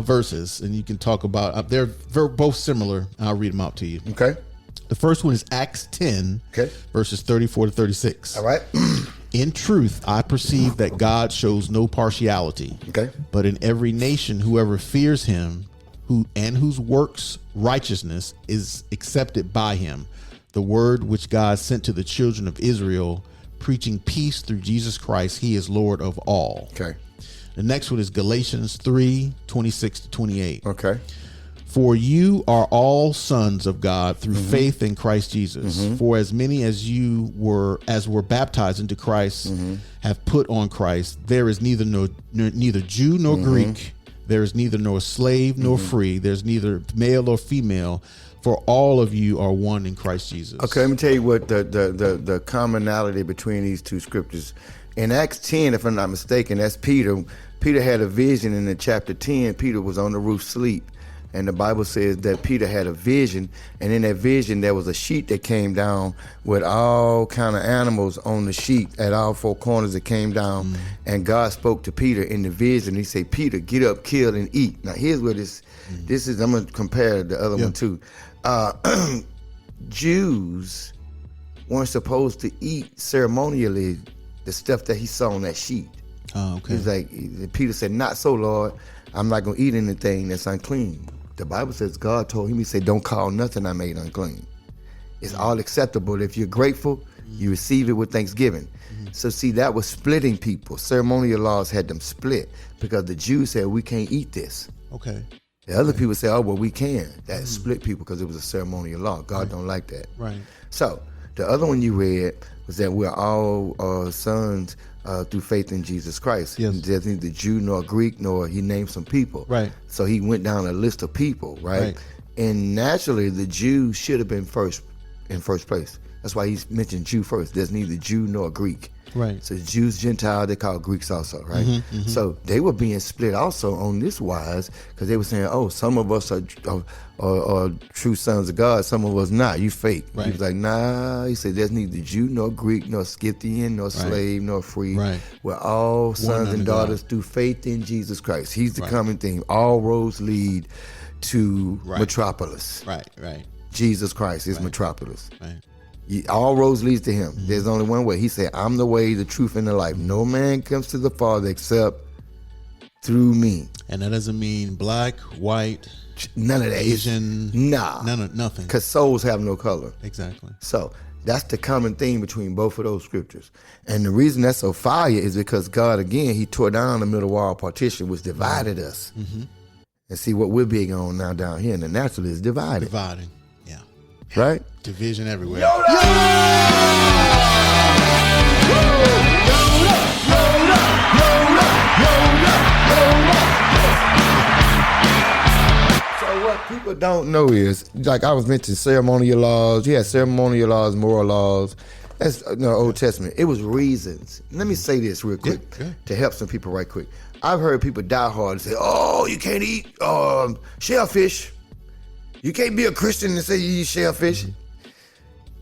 verses, and you can talk about. They're both similar. I'll read them out to you. Okay. The first one is Acts 10, verses 34 to 36. All right. In truth, I perceive that God shows no partiality. Okay. But in every nation, whoever fears him, whose works righteousness is accepted by him, the word which God sent to the children of Israel, preaching peace through Jesus Christ, he is Lord of all. Okay. The next one is Galatians 3, 26 to 28. Okay. For you are all sons of God through faith in Christ Jesus. For as many as were baptized into Christ have put on Christ. There is neither Jew nor Greek. There is neither nor slave nor free. There's neither male or female. For all of you are one in Christ Jesus. Okay, let me tell you what the commonality between these 2 scriptures. In Acts 10, if I'm not mistaken, that's Peter. Peter had a vision, and in chapter 10, Peter was on the roof asleep. And the Bible says that Peter had a vision, and in that vision there was a sheet that came down with all kind of animals on the sheet at all 4 corners that came down. And God spoke to Peter in the vision. He said, Peter, get up, kill, and eat. Now here's what this is. I'm going to compare the other one too. Jews weren't supposed to eat ceremonially the stuff that he saw on that sheet. Oh, okay. He's like, Peter said, not so, Lord. I'm not going to eat anything that's unclean. The Bible says God told him, he said, don't call nothing I made unclean. It's all acceptable. If you're grateful, you receive it with thanksgiving. So see, that was splitting people. Ceremonial laws had them split because the Jews said, we can't eat this. Okay. The other people say, oh, well, we can. That split people because it was a ceremonial law. God don't like that. Right. So the other one you read was that we're all sons through faith in Jesus Christ. Yes. There's neither Jew nor Greek, nor he named some people. Right. So he went down a list of people, right? Right. And naturally, the Jews should have been in first place. That's why he's mentioned Jew first. There's neither Jew nor Greek. Right. So Jews, Gentile, they call Greeks also, right? So they were being split also on this wise because they were saying, oh, some of us are true sons of God, some of us not. You fake. Right. He was like, nah. He said, there's neither Jew nor Greek nor Scythian nor slave nor free. Right. We're all sons under and daughters through faith in Jesus Christ. He's the coming thing. All roads lead to Metropolis. Right. Jesus Christ is Metropolis. Right. All roads leads to him. There's only one way. He said, I'm the way, the truth, and the life. No man comes to the Father except through me. And that doesn't mean black, white, None of that. Asian. Nah. Nothing. Because souls have no color. Exactly. So that's the common theme between both of those scriptures. And the reason that's so fire is because God, again, he tore down the middle wall partition, which divided us. And see, what we're big on now down here in the natural is divided. Dividing. Yeah. Right? Division everywhere. So what people don't know is, like I was mentioning ceremonial laws. Yeah, ceremonial laws, moral laws. That's Old Testament. It was reasons. Let me say this real quick to help some people right quick. I've heard people die hard and say, oh, you can't eat shellfish. You can't be a Christian and say you eat shellfish.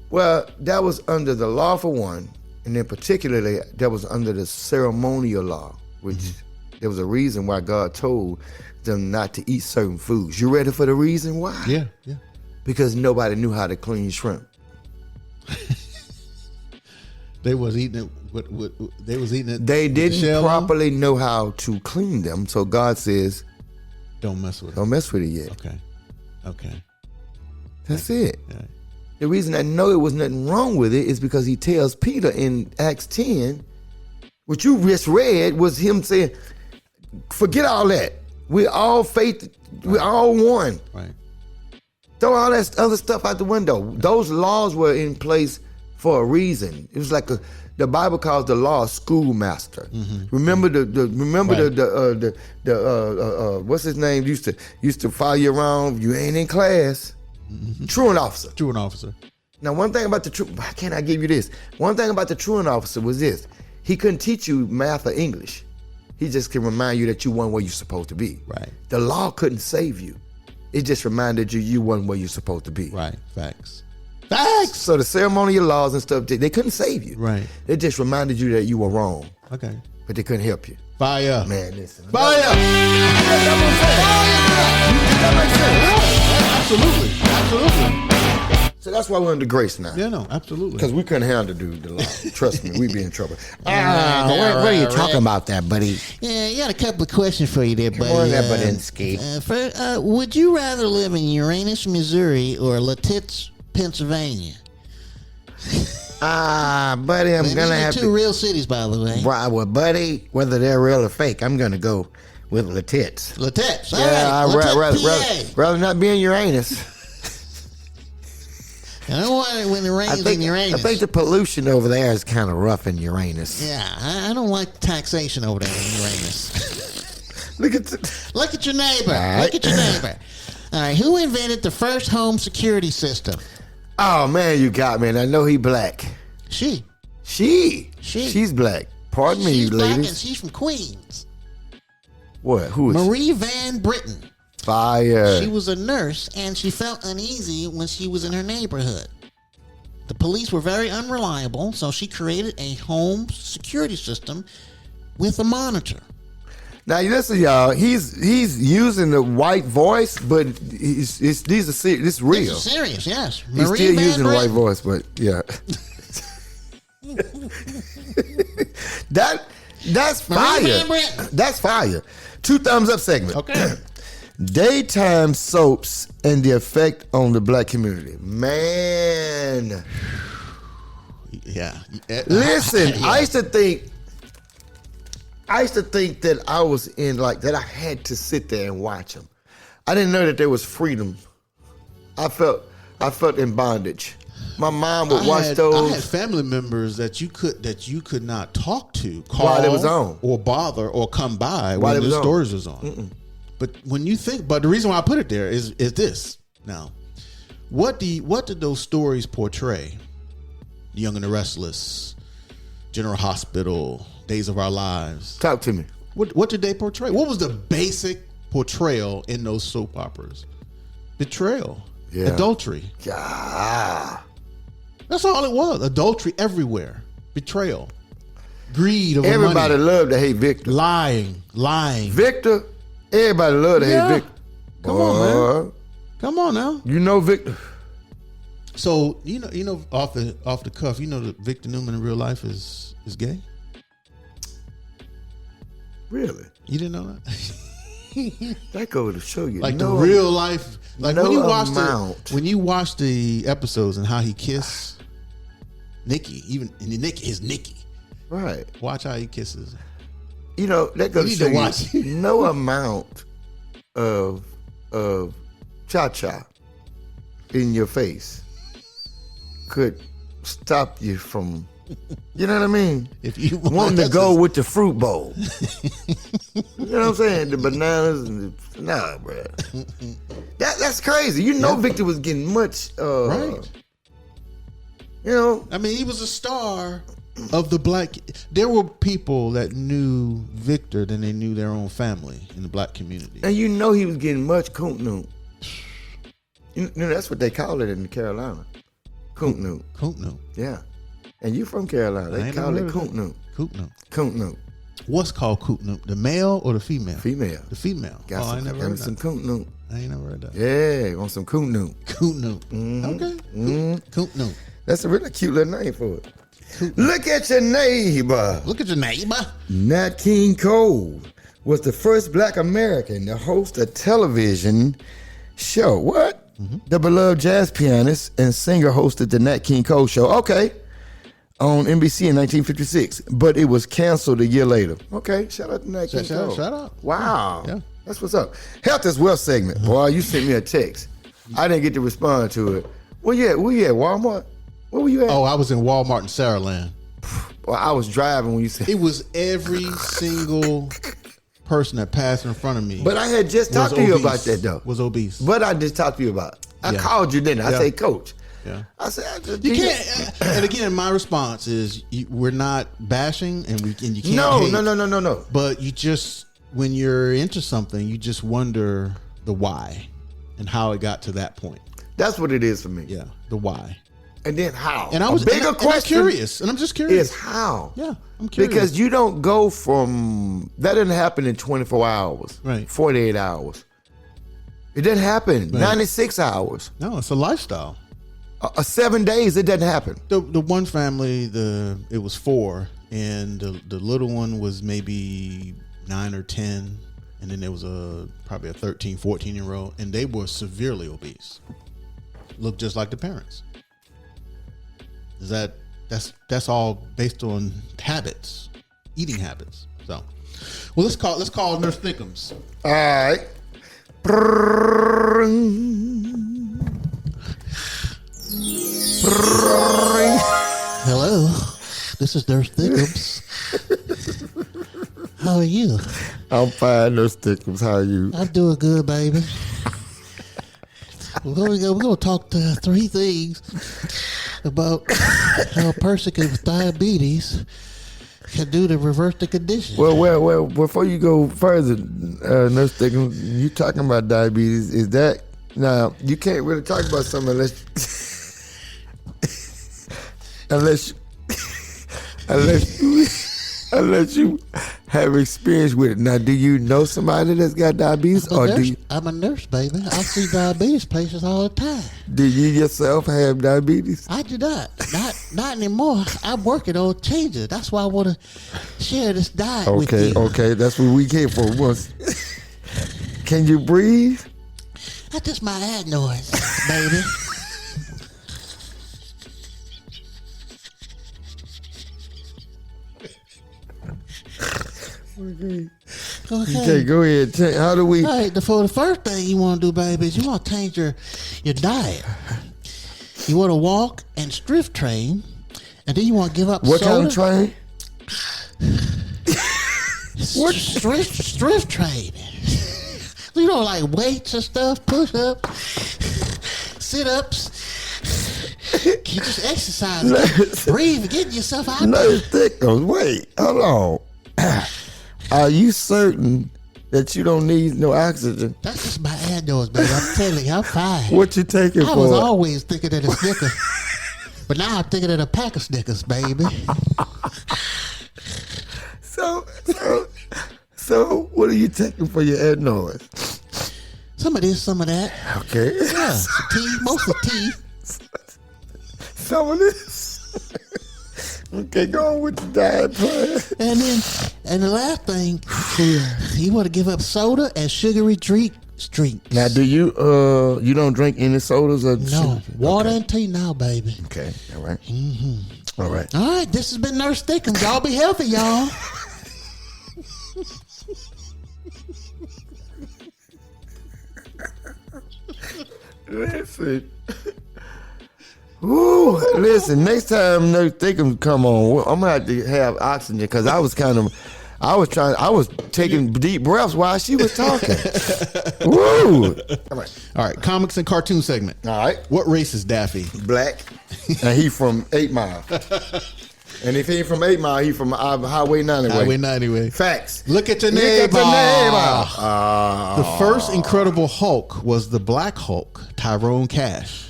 Well, that was under the law for one, and then particularly that was under the ceremonial law, which there was a reason why God told them not to eat certain foods. You ready for the reason why? Yeah. Because nobody knew how to clean shrimp. They was eating it. They was eating it. They with the didn't shell on? properly know how to clean them, so God says, Don't mess with it. don't mess with it yet. Okay. That's it. Yeah. The reason I know it was nothing wrong with it is because he tells Peter in Acts 10, what you just read was him saying, forget all that. We're all faith. We're all one. Right. Throw all that other stuff out the window. Those laws were in place for a reason. It was like the Bible calls the law a schoolmaster. Remember the what's his name used to follow you around. You ain't in class. Truant officer. Truant officer. Now, one thing about why can't I give you this? One thing about the truant officer was this: he couldn't teach you math or English. He just can remind you that you weren't where you're supposed to be. Right. The law couldn't save you. It just reminded you weren't where you're supposed to be. Right. Facts. So the ceremonial laws and stuff, they couldn't save you. Right. It just reminded you that you were wrong. Okay. But they couldn't help you. Fire. Man, listen. Fire. Absolutely. So that's why we're under grace now. Yeah, no, absolutely. Because we couldn't handle the law. Trust me, we'd be in trouble. What are you talking about there, buddy? Yeah, I got a couple of questions for you there, buddy. on there, Budinsky. First, would you rather live in Uranus, Missouri, or Lititz, Pennsylvania? Buddy, I'm These gonna are have two to. real cities, by the way. Well, buddy, whether they're real or fake, I'm gonna go with Lititz. Lititz. All Yeah, right. I'd Lititz, PA. rather not be in Uranus. I don't want it when it rains in I Uranus. think the pollution over there is kind of rough in Uranus. Yeah, I don't like taxation over there in Uranus. Look at Look at your neighbor. right. Look at your neighbor. All right, who invented the first home security system? Oh man, you got me. And I know he black. She. She's black. Pardon me, She's black and ladies. she's from Queens. What? Who is she? Marie Van Britten. Fire? She was a nurse and she felt uneasy when she was in her neighborhood. The police were very unreliable, so she created a home security system with a monitor. Now listen, y'all. He's using the white voice, but this is real. This is serious, yes. He's Marie still Van using the white Britten. voice, but yeah. That's Marie fire. Van Britten. That's fire. 2 thumbs up segment. Okay. Daytime soaps and the effect on the black community. Man, Yeah. listen. I used to think that I was in that I had to sit there and watch them. I didn't know that there was freedom. I felt in bondage. My mom would watch I had those. family members that you could not talk to, call, While it was on. or bother, or come by While it when was the on. stories was on. But when you think, but the reason why I put it there is this. Now, what did those stories portray? Young and the Restless, General Hospital, Days of Our Lives. Talk to me. What did they portray? What was the basic portrayal in those soap operas? Betrayal, adultery. Yeah. That's all it was. Adultery everywhere. Betrayal. Greed over Everybody money. loved to hate Victor. Lying. Victor, everybody loved to hate Victor. Come on, man. Come on now. You know Victor. So you know off the cuff, you know that Victor Newman in real life is gay? Really? You didn't know that? That goes to show you. Like no, the real life, like no when you watch the episodes and how he kissed Nikki, even his Nikki. Right. Watch how he kisses. You know, that goes to You need show to watch. you no amount of cha-cha in your face could stop you from, you know what I mean? If you Wanting to go with the fruit bowl. You know what I'm saying? The bananas and the, nah, bro. That's crazy. You know Victor was getting much, right. You know. I mean, he was a star of the black. There were people that knew Victor than they knew their own family in the black community. And you know he was getting much coont. You know, that's what they call it in Carolina. Coont. Yeah. And you from Carolina. They call it coont. Coont. What's called coont? The male or the female? Female. The female. Got I ain't never heard some that. coont. I ain't never heard that. Yeah, on some coont. Coont. Okay. Coont. That's a really cute little name for it. Look at your neighbor. Look at your neighbor. Nat King Cole was the first black American to host a television show. What? The beloved jazz pianist and singer hosted the Nat King Cole Show. Okay. On NBC in 1956, but it was canceled a year later. Okay, shout out to Nat King Cole. Shout out. Wow. Yeah. That's what's up. Health is Wealth segment. Boy, you sent me a text. I didn't get to respond to it. Where you at Walmart? Where were you at? Oh, I was in Walmart in Saraland. Well, I was driving when you said. It was every single person that passed in front of me. But I had just talked to you about that though. Was obese. But I just talked to you about it. I called you, didn't I? I say, Coach. Yeah. I said, You can't. And again, my response is we're not bashing, and you can't. No, hate, no. But you just, when you're into something, you just wonder the why and how it got to that point. That's what it is for me. Yeah, the why. And then how? And I was bigger question. I'm curious, and I'm just curious. Is how? Yeah, I'm curious because you don't go from that didn't happen in 24 hours, right? 48 hours. It didn't happen. Right. 96 hours. No, it's a lifestyle. 7 days, it doesn't happen. The one family, it was 4, and the little one was maybe 9 or 10, and then there was probably a 13, 14-year-old, and they were severely obese. Looked just like the parents. That's all based on habits, eating habits. So, well, let's call Nurse Thickums. All right. Hello, this is Nurse Thickums. How are you? I'm fine, Nurse Thickums. How are you? I'm doing good, baby. We're gonna talk to 3 things about how a person with diabetes can do to reverse the condition. Well, before you go further, Nurse Thickums, you talking about diabetes. Is that, now, you can't really talk about something unless you have experience with it. Now, do you know somebody that's got diabetes, I'm a nurse, baby. I see diabetes patients all the time. Do you yourself have diabetes? I do not. Not anymore. I'm working on changes. That's why I want to share this diet with you. Okay, that's what we came for. Can you breathe? That's just my adenoids, baby. Okay, go ahead. How do we? All right, for the first thing you want to do, baby, is you want to change your diet. You want to walk and strength train, and then you want to give up What soda. kind of train? What? Strength training. You know, like weights and stuff, push-ups, sit-ups. You just exercise. Breathe. Get yourself out there. Nurse Thickums, wait, hold on. Are you certain that you don't need no oxygen? That's just my adenoids, baby. I'm telling you, I'm fine. What you taking I for? was always thinking of the Snickers. But now I'm thinking of a pack of Snickers, baby. So what are you taking for your adenoids? Some of this, some of that. Okay. Yeah, some tea, mostly tea. Some of this. Okay, go on with the diet plan. And the last thing, you want to give up soda and sugary drinks. Now, do you you don't drink any sodas or No, water and tea now, baby. Okay, all right. All right. All right, this has been Nurse Thickums. Y'all be healthy, y'all. Listen. Ooh, listen, next time Nurse Thickums come on, I'm gonna have to have oxygen because I was taking deep breaths while she was talking. Woo! All right, comics and cartoon segment. All right. What race is Daffy? Black, and he from 8 Mile. And if he ain't from 8 Mile, he from Highway 90 way. Highway 90 way. Facts. Look at your Look neighbor. at your neighbor. The first Incredible Hulk was the Black Hulk, Tyrone Cash.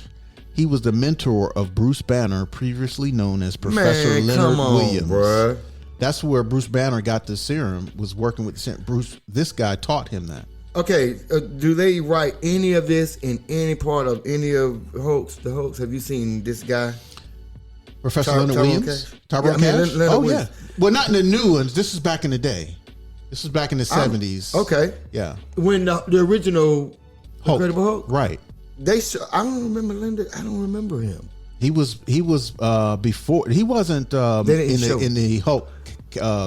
He was the mentor of Bruce Banner, previously known as Professor Man, Leonard come on, Williams. bruh. That's where Bruce Banner got the serum, was working with Bruce. This guy taught him that. Okay, do they write any of this in any part of any of Hulks? The Hulks? Have you seen this guy? Professor Leonard Tyrone Williams? Cash? Tyrone Yeah, I mean, Cash? Leonard Oh, Williams. yeah. Well, not in the new ones. This is back in the day. This is back in the 70s. Okay. Yeah. When the original Hulk. Incredible Hulk? Right. I don't remember Linda. I don't remember him. He was before. He wasn't They didn't show in the Hulk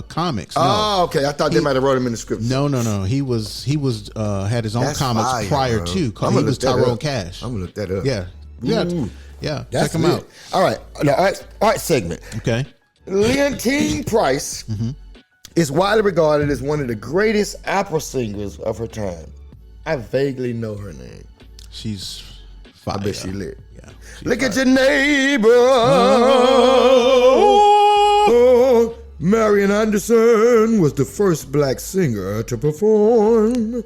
comics. No. Oh, okay. I thought they might have wrote him in the script. No. He was had his own That's comics fire, prior bro. to. I'm Cause gonna he was look that Tyrone up. Cash. I'm gonna look that up. Yeah. Ooh. Yeah. That's Check him lit. out. All right. The art segment. Okay. Leontine Price is widely regarded as one of the greatest opera singers of her time. I vaguely know her name. She's fire. I bet she lit. Yeah. Look at your neighbor. Oh, Marian Anderson was the first black singer to perform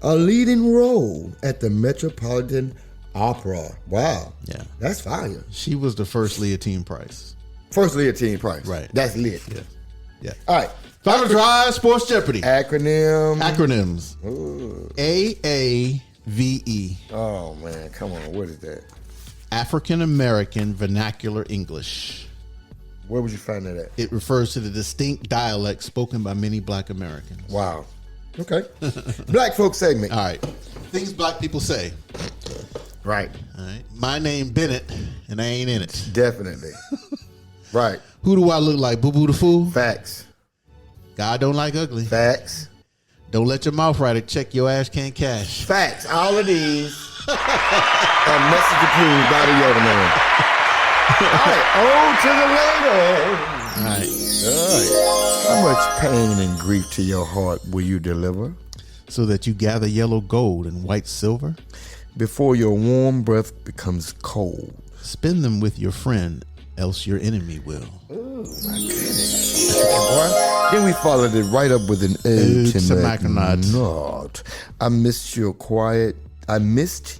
a leading role at the Metropolitan Opera. Wow. Yeah. That's fire. She was the first Leontine Price. First Leontine Price. Right. That's lit. Yeah. All right. Final Drive Sports Jeopardy. Acronym. Acronyms. Ooh. AAVE. Oh, man. Come on. What is that? African American Vernacular English. Where would you find that at? It refers to the distinct dialect spoken by many black Americans. Wow. Okay. Black folk segment. All right. Things black people say. Right. All right. My name Bennett, and I ain't in it. Definitely. Right. Who do I look like? Boo Boo the Fool? Facts. God don't like ugly. Facts. Don't let your mouth write it. Check your ass can't cash. Facts. All of these are message approved by the Yoda Man. All right. On to the later. All right. All right. How much pain and grief to your heart will you deliver So that you gather yellow gold and white silver? before your warm breath becomes cold? Spend them with your friend, else your enemy will. Then we followed it right up with an ode to McNaught. McNaught. I missed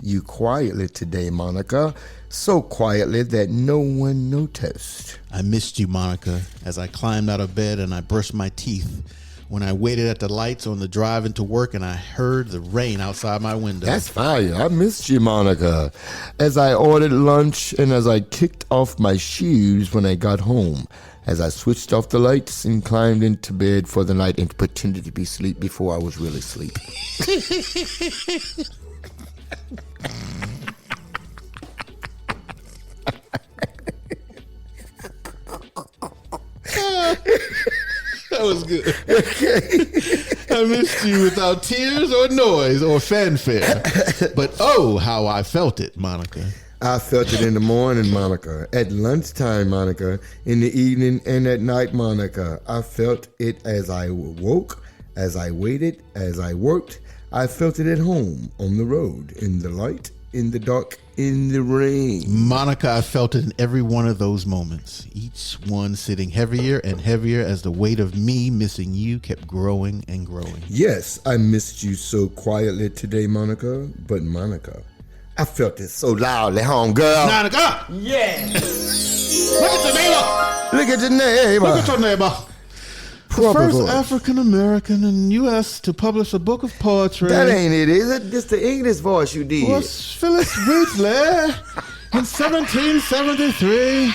you quietly today, Monica. So quietly that no one noticed. I missed you, Monica, as I climbed out of bed and I brushed my teeth. When I waited at the lights on the drive into work and I heard the rain outside my window. That's fire. I missed you, Monica. As I ordered lunch and as I kicked off my shoes when I got home. As I switched off the lights and climbed into bed for the night and pretended to be asleep before I was really asleep. That was good. I missed you without tears or noise or fanfare. But oh, how I felt it, Monica. I felt it in the morning, Monica. At lunchtime, Monica. In the evening and at night, Monica. I felt it as I woke, as I waited, as I worked. I felt it at home, on the road, in the light, in the dark, in the rain. Monica, I felt it in every one of those moments, each one sitting heavier and heavier as the weight of me missing you kept growing and growing. Yes, I missed you so quietly today, Monica. But Monica, I felt it so loudly, homegirl. Monica! Yeah. Look at your neighbor! Look at your neighbor. Look at your neighbor! The Proper first voice. African American in the U.S. to publish a book of poetry That ain't it, is it? This the English voice you did. was Phyllis Wheatley in 1773.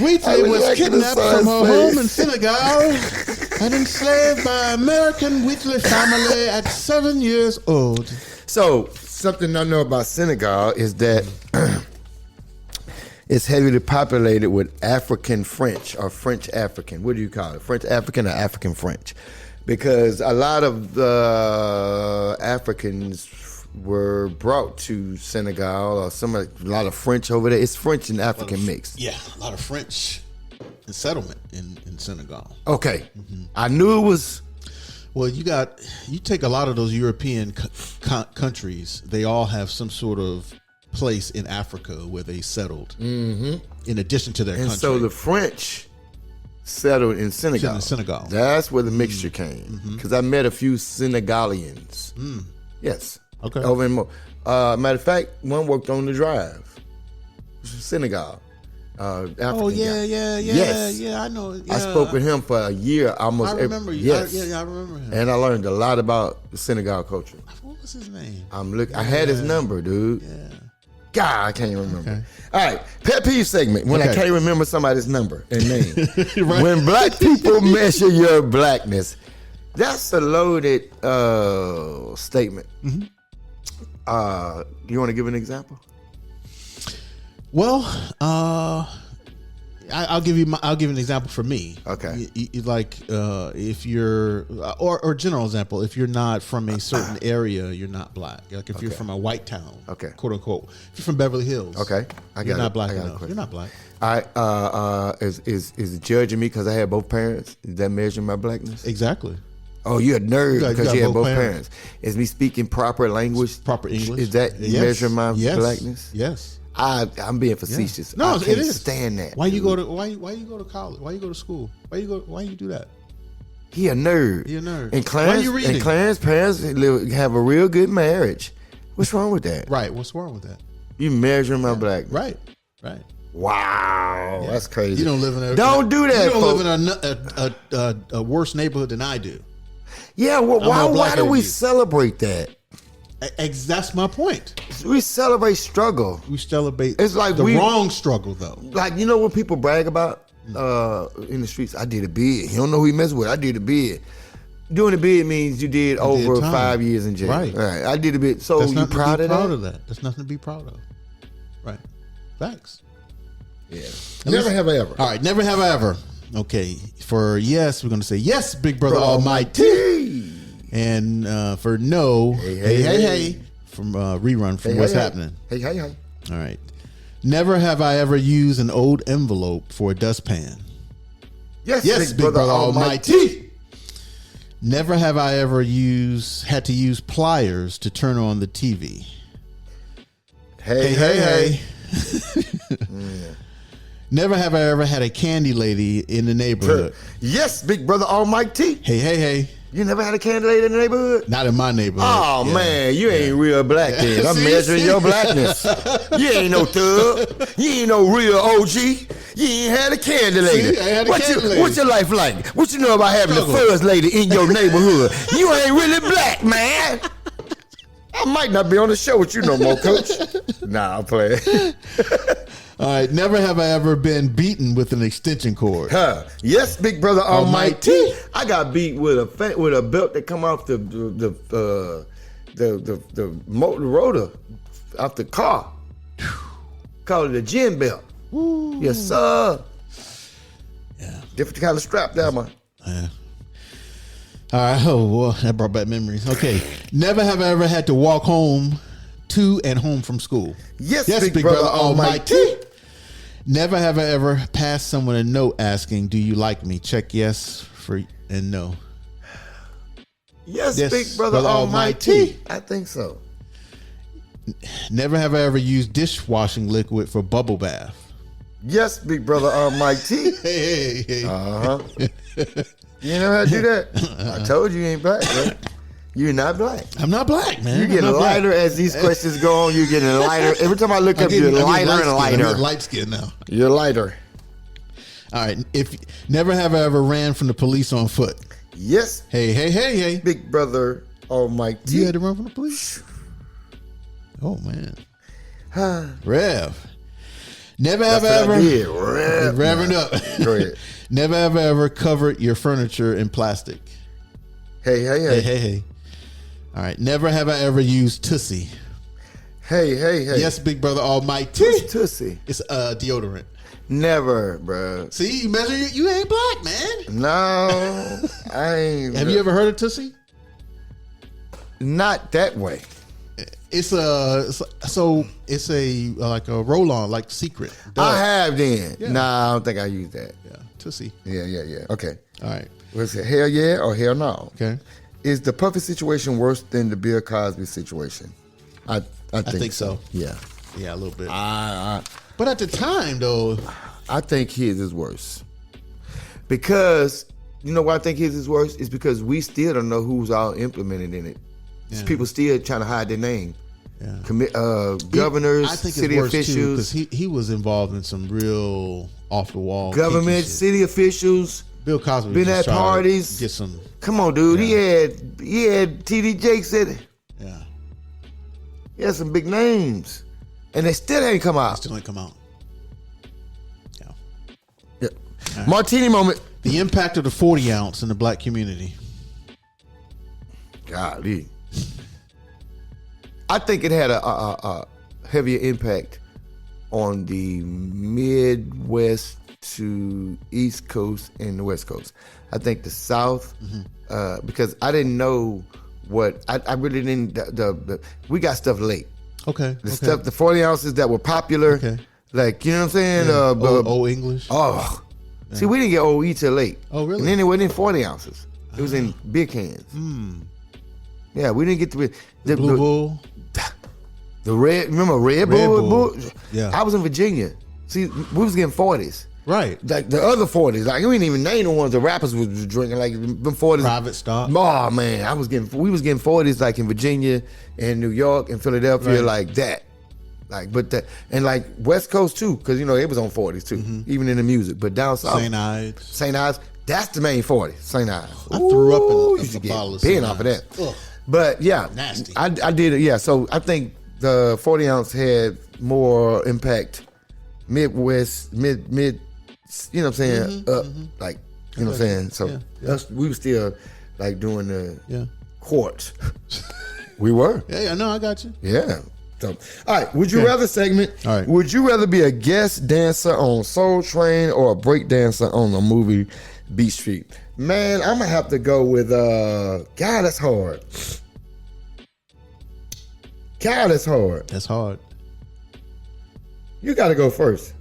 Wheatley would was like to kidnapped saw from his her face. home in Senegal and enslaved by American Wheatley family at 7 years old. So, something I know about Senegal is that it's heavily populated with African French or French African. What do you call it? French African or African French? Because a lot of the Africans were brought to Senegal, or a lot of French over there. It's French and African mixed. Yeah, a lot of French settlement in Senegal. Okay, I knew it was. Well, you take a lot of those European countries. They all have some sort of place in Africa where they settled. In addition to their And country. so the French settled in Senegal. In Senegal. That's where the mixture came. Because I met a few Senegalians. Yes. Okay. Over in matter of fact, one worked on the drive. Senegal. African Oh yeah, guy. yeah, yeah, Yes. yeah. I know. Yeah. I spoke with him for a year almost. I remember you. Yes. I remember him. And I learned a lot about the Senegal culture. What was his name? I had his number, dude. Yeah. God, I can't remember. Okay. All right, pet peeve segment. When I Okay. can't remember somebody's number and name. Right. When black people measure your blackness, that's a loaded statement. Mm-hmm. You want to give an example? Well, I'll give you an example for me. Okay. If you're or general example, if you're not from a certain area, you're not black. Like if you're from a white town, Okay. quote unquote. If you're from Beverly Hills, Okay, I got you're it. not black I got a enough. question. You're not black. All right. Is it judging me because I had both parents? Is that measuring my blackness? Exactly. Oh, you're a nerd You got because you had both both parents. parents. Is me speaking proper language? Proper English. Is that Yes. measuring my Yes. blackness? Yes. I'm being facetious. No, I it can't is. stand that. Why you dude. go to why you go to college? Why you go to school? Why you do that? He a nerd. He a nerd. And Why Clarence you reading? and Clarence's parents have a real good marriage. What's wrong with that? Right. What's wrong with that? You measuring my blackness. Right. Right. Wow, that's crazy. You don't live in a Don't do that, You don't folks. live in a worse neighborhood than I do. Yeah, well, I'm more why blacker do than we you. celebrate that? That's my point. We celebrate struggle. We celebrate. It's like the we- wrong struggle, though. Like, you know what people brag about in the streets? I did a bid. He don't know who he messed with. I did a bid. Doing a bid means you did over time. 5 years in jail. Right. I did a bid. So That's you nothing proud to of be that? proud of that. That's nothing to be proud of. Right. Facts. Yeah. Never have I ever. All right. Never have I ever. Okay. For yes, we're going to say yes, Big Brother Almighty. And for no, hey, from rerun from What's Happening. Hey. All right. Never have I ever used an old envelope for a dustpan. Yes, Big Brother Almighty. Never have I ever had to use pliers to turn on the TV. Hey. Never have I ever had a candy lady in the neighborhood. Yes, Big Brother Almighty. Hey. You never had a candidate in the neighborhood? Not in my neighborhood. Oh, Yeah. man, you ain't real black then. I'm See? measuring your blackness. You ain't no thug. You ain't no real OG. You ain't had a candy lady. See, I had a candy lady. What's your life like? What you know about having a Struggle. fuzz lady in your neighborhood? You ain't really black, man. I might not be on the show with you no more, coach. Nah, I'm playing. All right. Never have I ever been beaten with an extension cord. Huh. Yes, Big Brother Almighty. Almighty. I got beat with a belt that come off the Motorola off the car. Call it a gin belt. Yes, sir. Yeah. Different kind of strap there, man. Yeah. All right. Oh, well, that brought back memories. Okay. Never have I ever had to walk home to and home from school. Yes, Big Brother Almighty. Never have I ever passed someone a note asking, "Do you like me?" Check yes and no. Yes, Yes, Big Brother Brother Almighty. Almighty. I think so. Never have I ever used dishwashing liquid for bubble bath. Yes, big brother Mike T. Hey. Uh-huh. You know how to do that? I told you ain't black, bro. You're not black. I'm not black, man. You're getting lighter as these questions go on. You're getting lighter. Every time I look up, you're lighter and lighter. I'm light skin now. You're lighter. All right. If never have I ever ran from the police on foot. Yes, Hey. big brother Mike T. You had to run from the police? Oh, man. Rev. Never have I That's what ever. I did. Revving up. Go ahead. Never have I ever covered your furniture in plastic. Hey. All right. Never have I ever used Tussie. Hey. Yes, big brother Almighty. Tussie. It's deodorant. Never, bro. See, you measure you ain't black, man. No, I ain't. Have you ever heard of Tussie? Not that way. It's a like a roll on, like Secret. I have then. Yeah. Nah, I don't think I use that. Yeah, Tussie. Yeah. Okay. All right. Was it hell yeah or hell no? Okay. Is the Puffy situation worse than the Bill Cosby situation? I think so. Yeah. Yeah, a little bit. I But at the time, though, think his is worse. Because, you know why I think his is worse? Is because we still don't know who's all implemented in it. Yeah. People still trying to hide their name. yeah. Governors, I think city it's worse officials. because he was involved in some real off the wall Government, city officials. Bill Cosby been was just at trying to parties. get some. Come on, dude. Yeah. He had TD Jakes in it. Yeah, He had some big names. And they still ain't come out. still ain't come out. Yeah. Yeah. Martini moment. The impact of the 40 ounce in the black community. Golly. I think it had a heavier impact on the Midwest to East Coast and the West Coast. I think the South, because I didn't know what, I really didn't, we got stuff late. Okay. The stuff, the 40 ounces that were popular, Okay. like, you know what I'm saying? Yeah. Old English. Oh, see, we didn't get OE till late. Oh, really? And then it wasn't in 40 ounces. It was in big cans. Yeah, we didn't get the Blue Bull. The red, remember Red Red Bull? Bull. Yeah. I was in Virginia. See, we was getting 40s. Right. Like the other 40s. Like, we didn't even name the ones the rappers was drinking. Like, them 40s. Private stock. Oh, man. We was getting 40s like in Virginia and New York and Philadelphia, Right. like that. Like, but that, and like West Coast too, because, you know, it was on 40s too, even in the music. But down south, St. Ives. St. Ives, that's the main 40, St. Ives. I threw up in Used to a get bottle of bent St. off of Ives. that. Ugh. But yeah, Nasty. I did it. Yeah, so I think the 40 ounce had more impact Midwest, mid. You know what I'm saying? Up, like, you know what I'm saying. So us, we were still like doing the quarts. We were. Yeah, no, I got you. Yeah. So, all right. Would you rather segment? All right. Would you rather be a guest dancer on Soul Train or a break dancer on the movie Beat Street? Man, I'm gonna have to go with God. That's hard. God, that's hard. That's hard. You got to go first.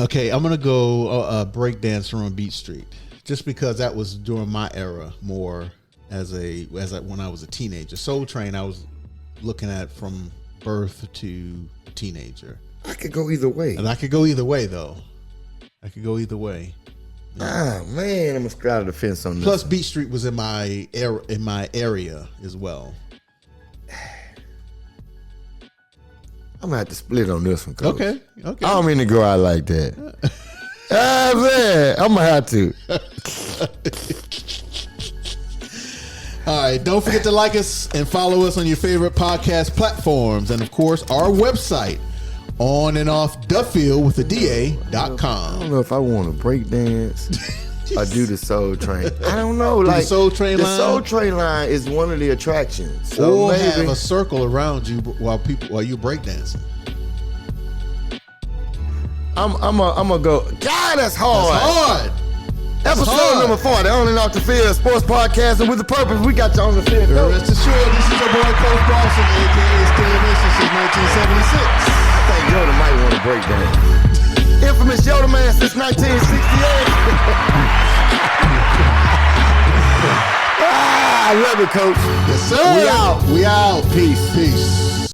Okay, I'm gonna go break dancer on Beat Street, just because that was during my era more when I was a teenager. Soul Train, I was looking at from birth to teenager, I could go either way. and I could go either way though. I could go either way. Ah, man, I'm gonna straddle the fence on this. Plus, Beat Street was in my area as well. I'm gonna have to split on this one. Coach. Okay. I don't mean to go out like that. Man, I'm gonna have to. All right. Don't forget to like us and follow us on your favorite podcast platforms. And of course, our website, onandoffthefield.com. I don't know if I want to break dance or do the Soul Train. I don't know. the Like Soul Train the line? Soul Train line is one of the attractions. So Or maybe have a circle around you while you breakdancing. I'm gonna go. God, that's hard. Hard. Episode hard. number 40, On and Off the Field Sports Podcast, and with the purpose, we got you on the field. Rest assured, this is your boy Coach Boston, aka Still Mission since 1976. I think Yoda might want to break dance. Infamous Yoda Man since 1968. I love it, Coach. Yes, sir. We out. We out. Peace. Peace.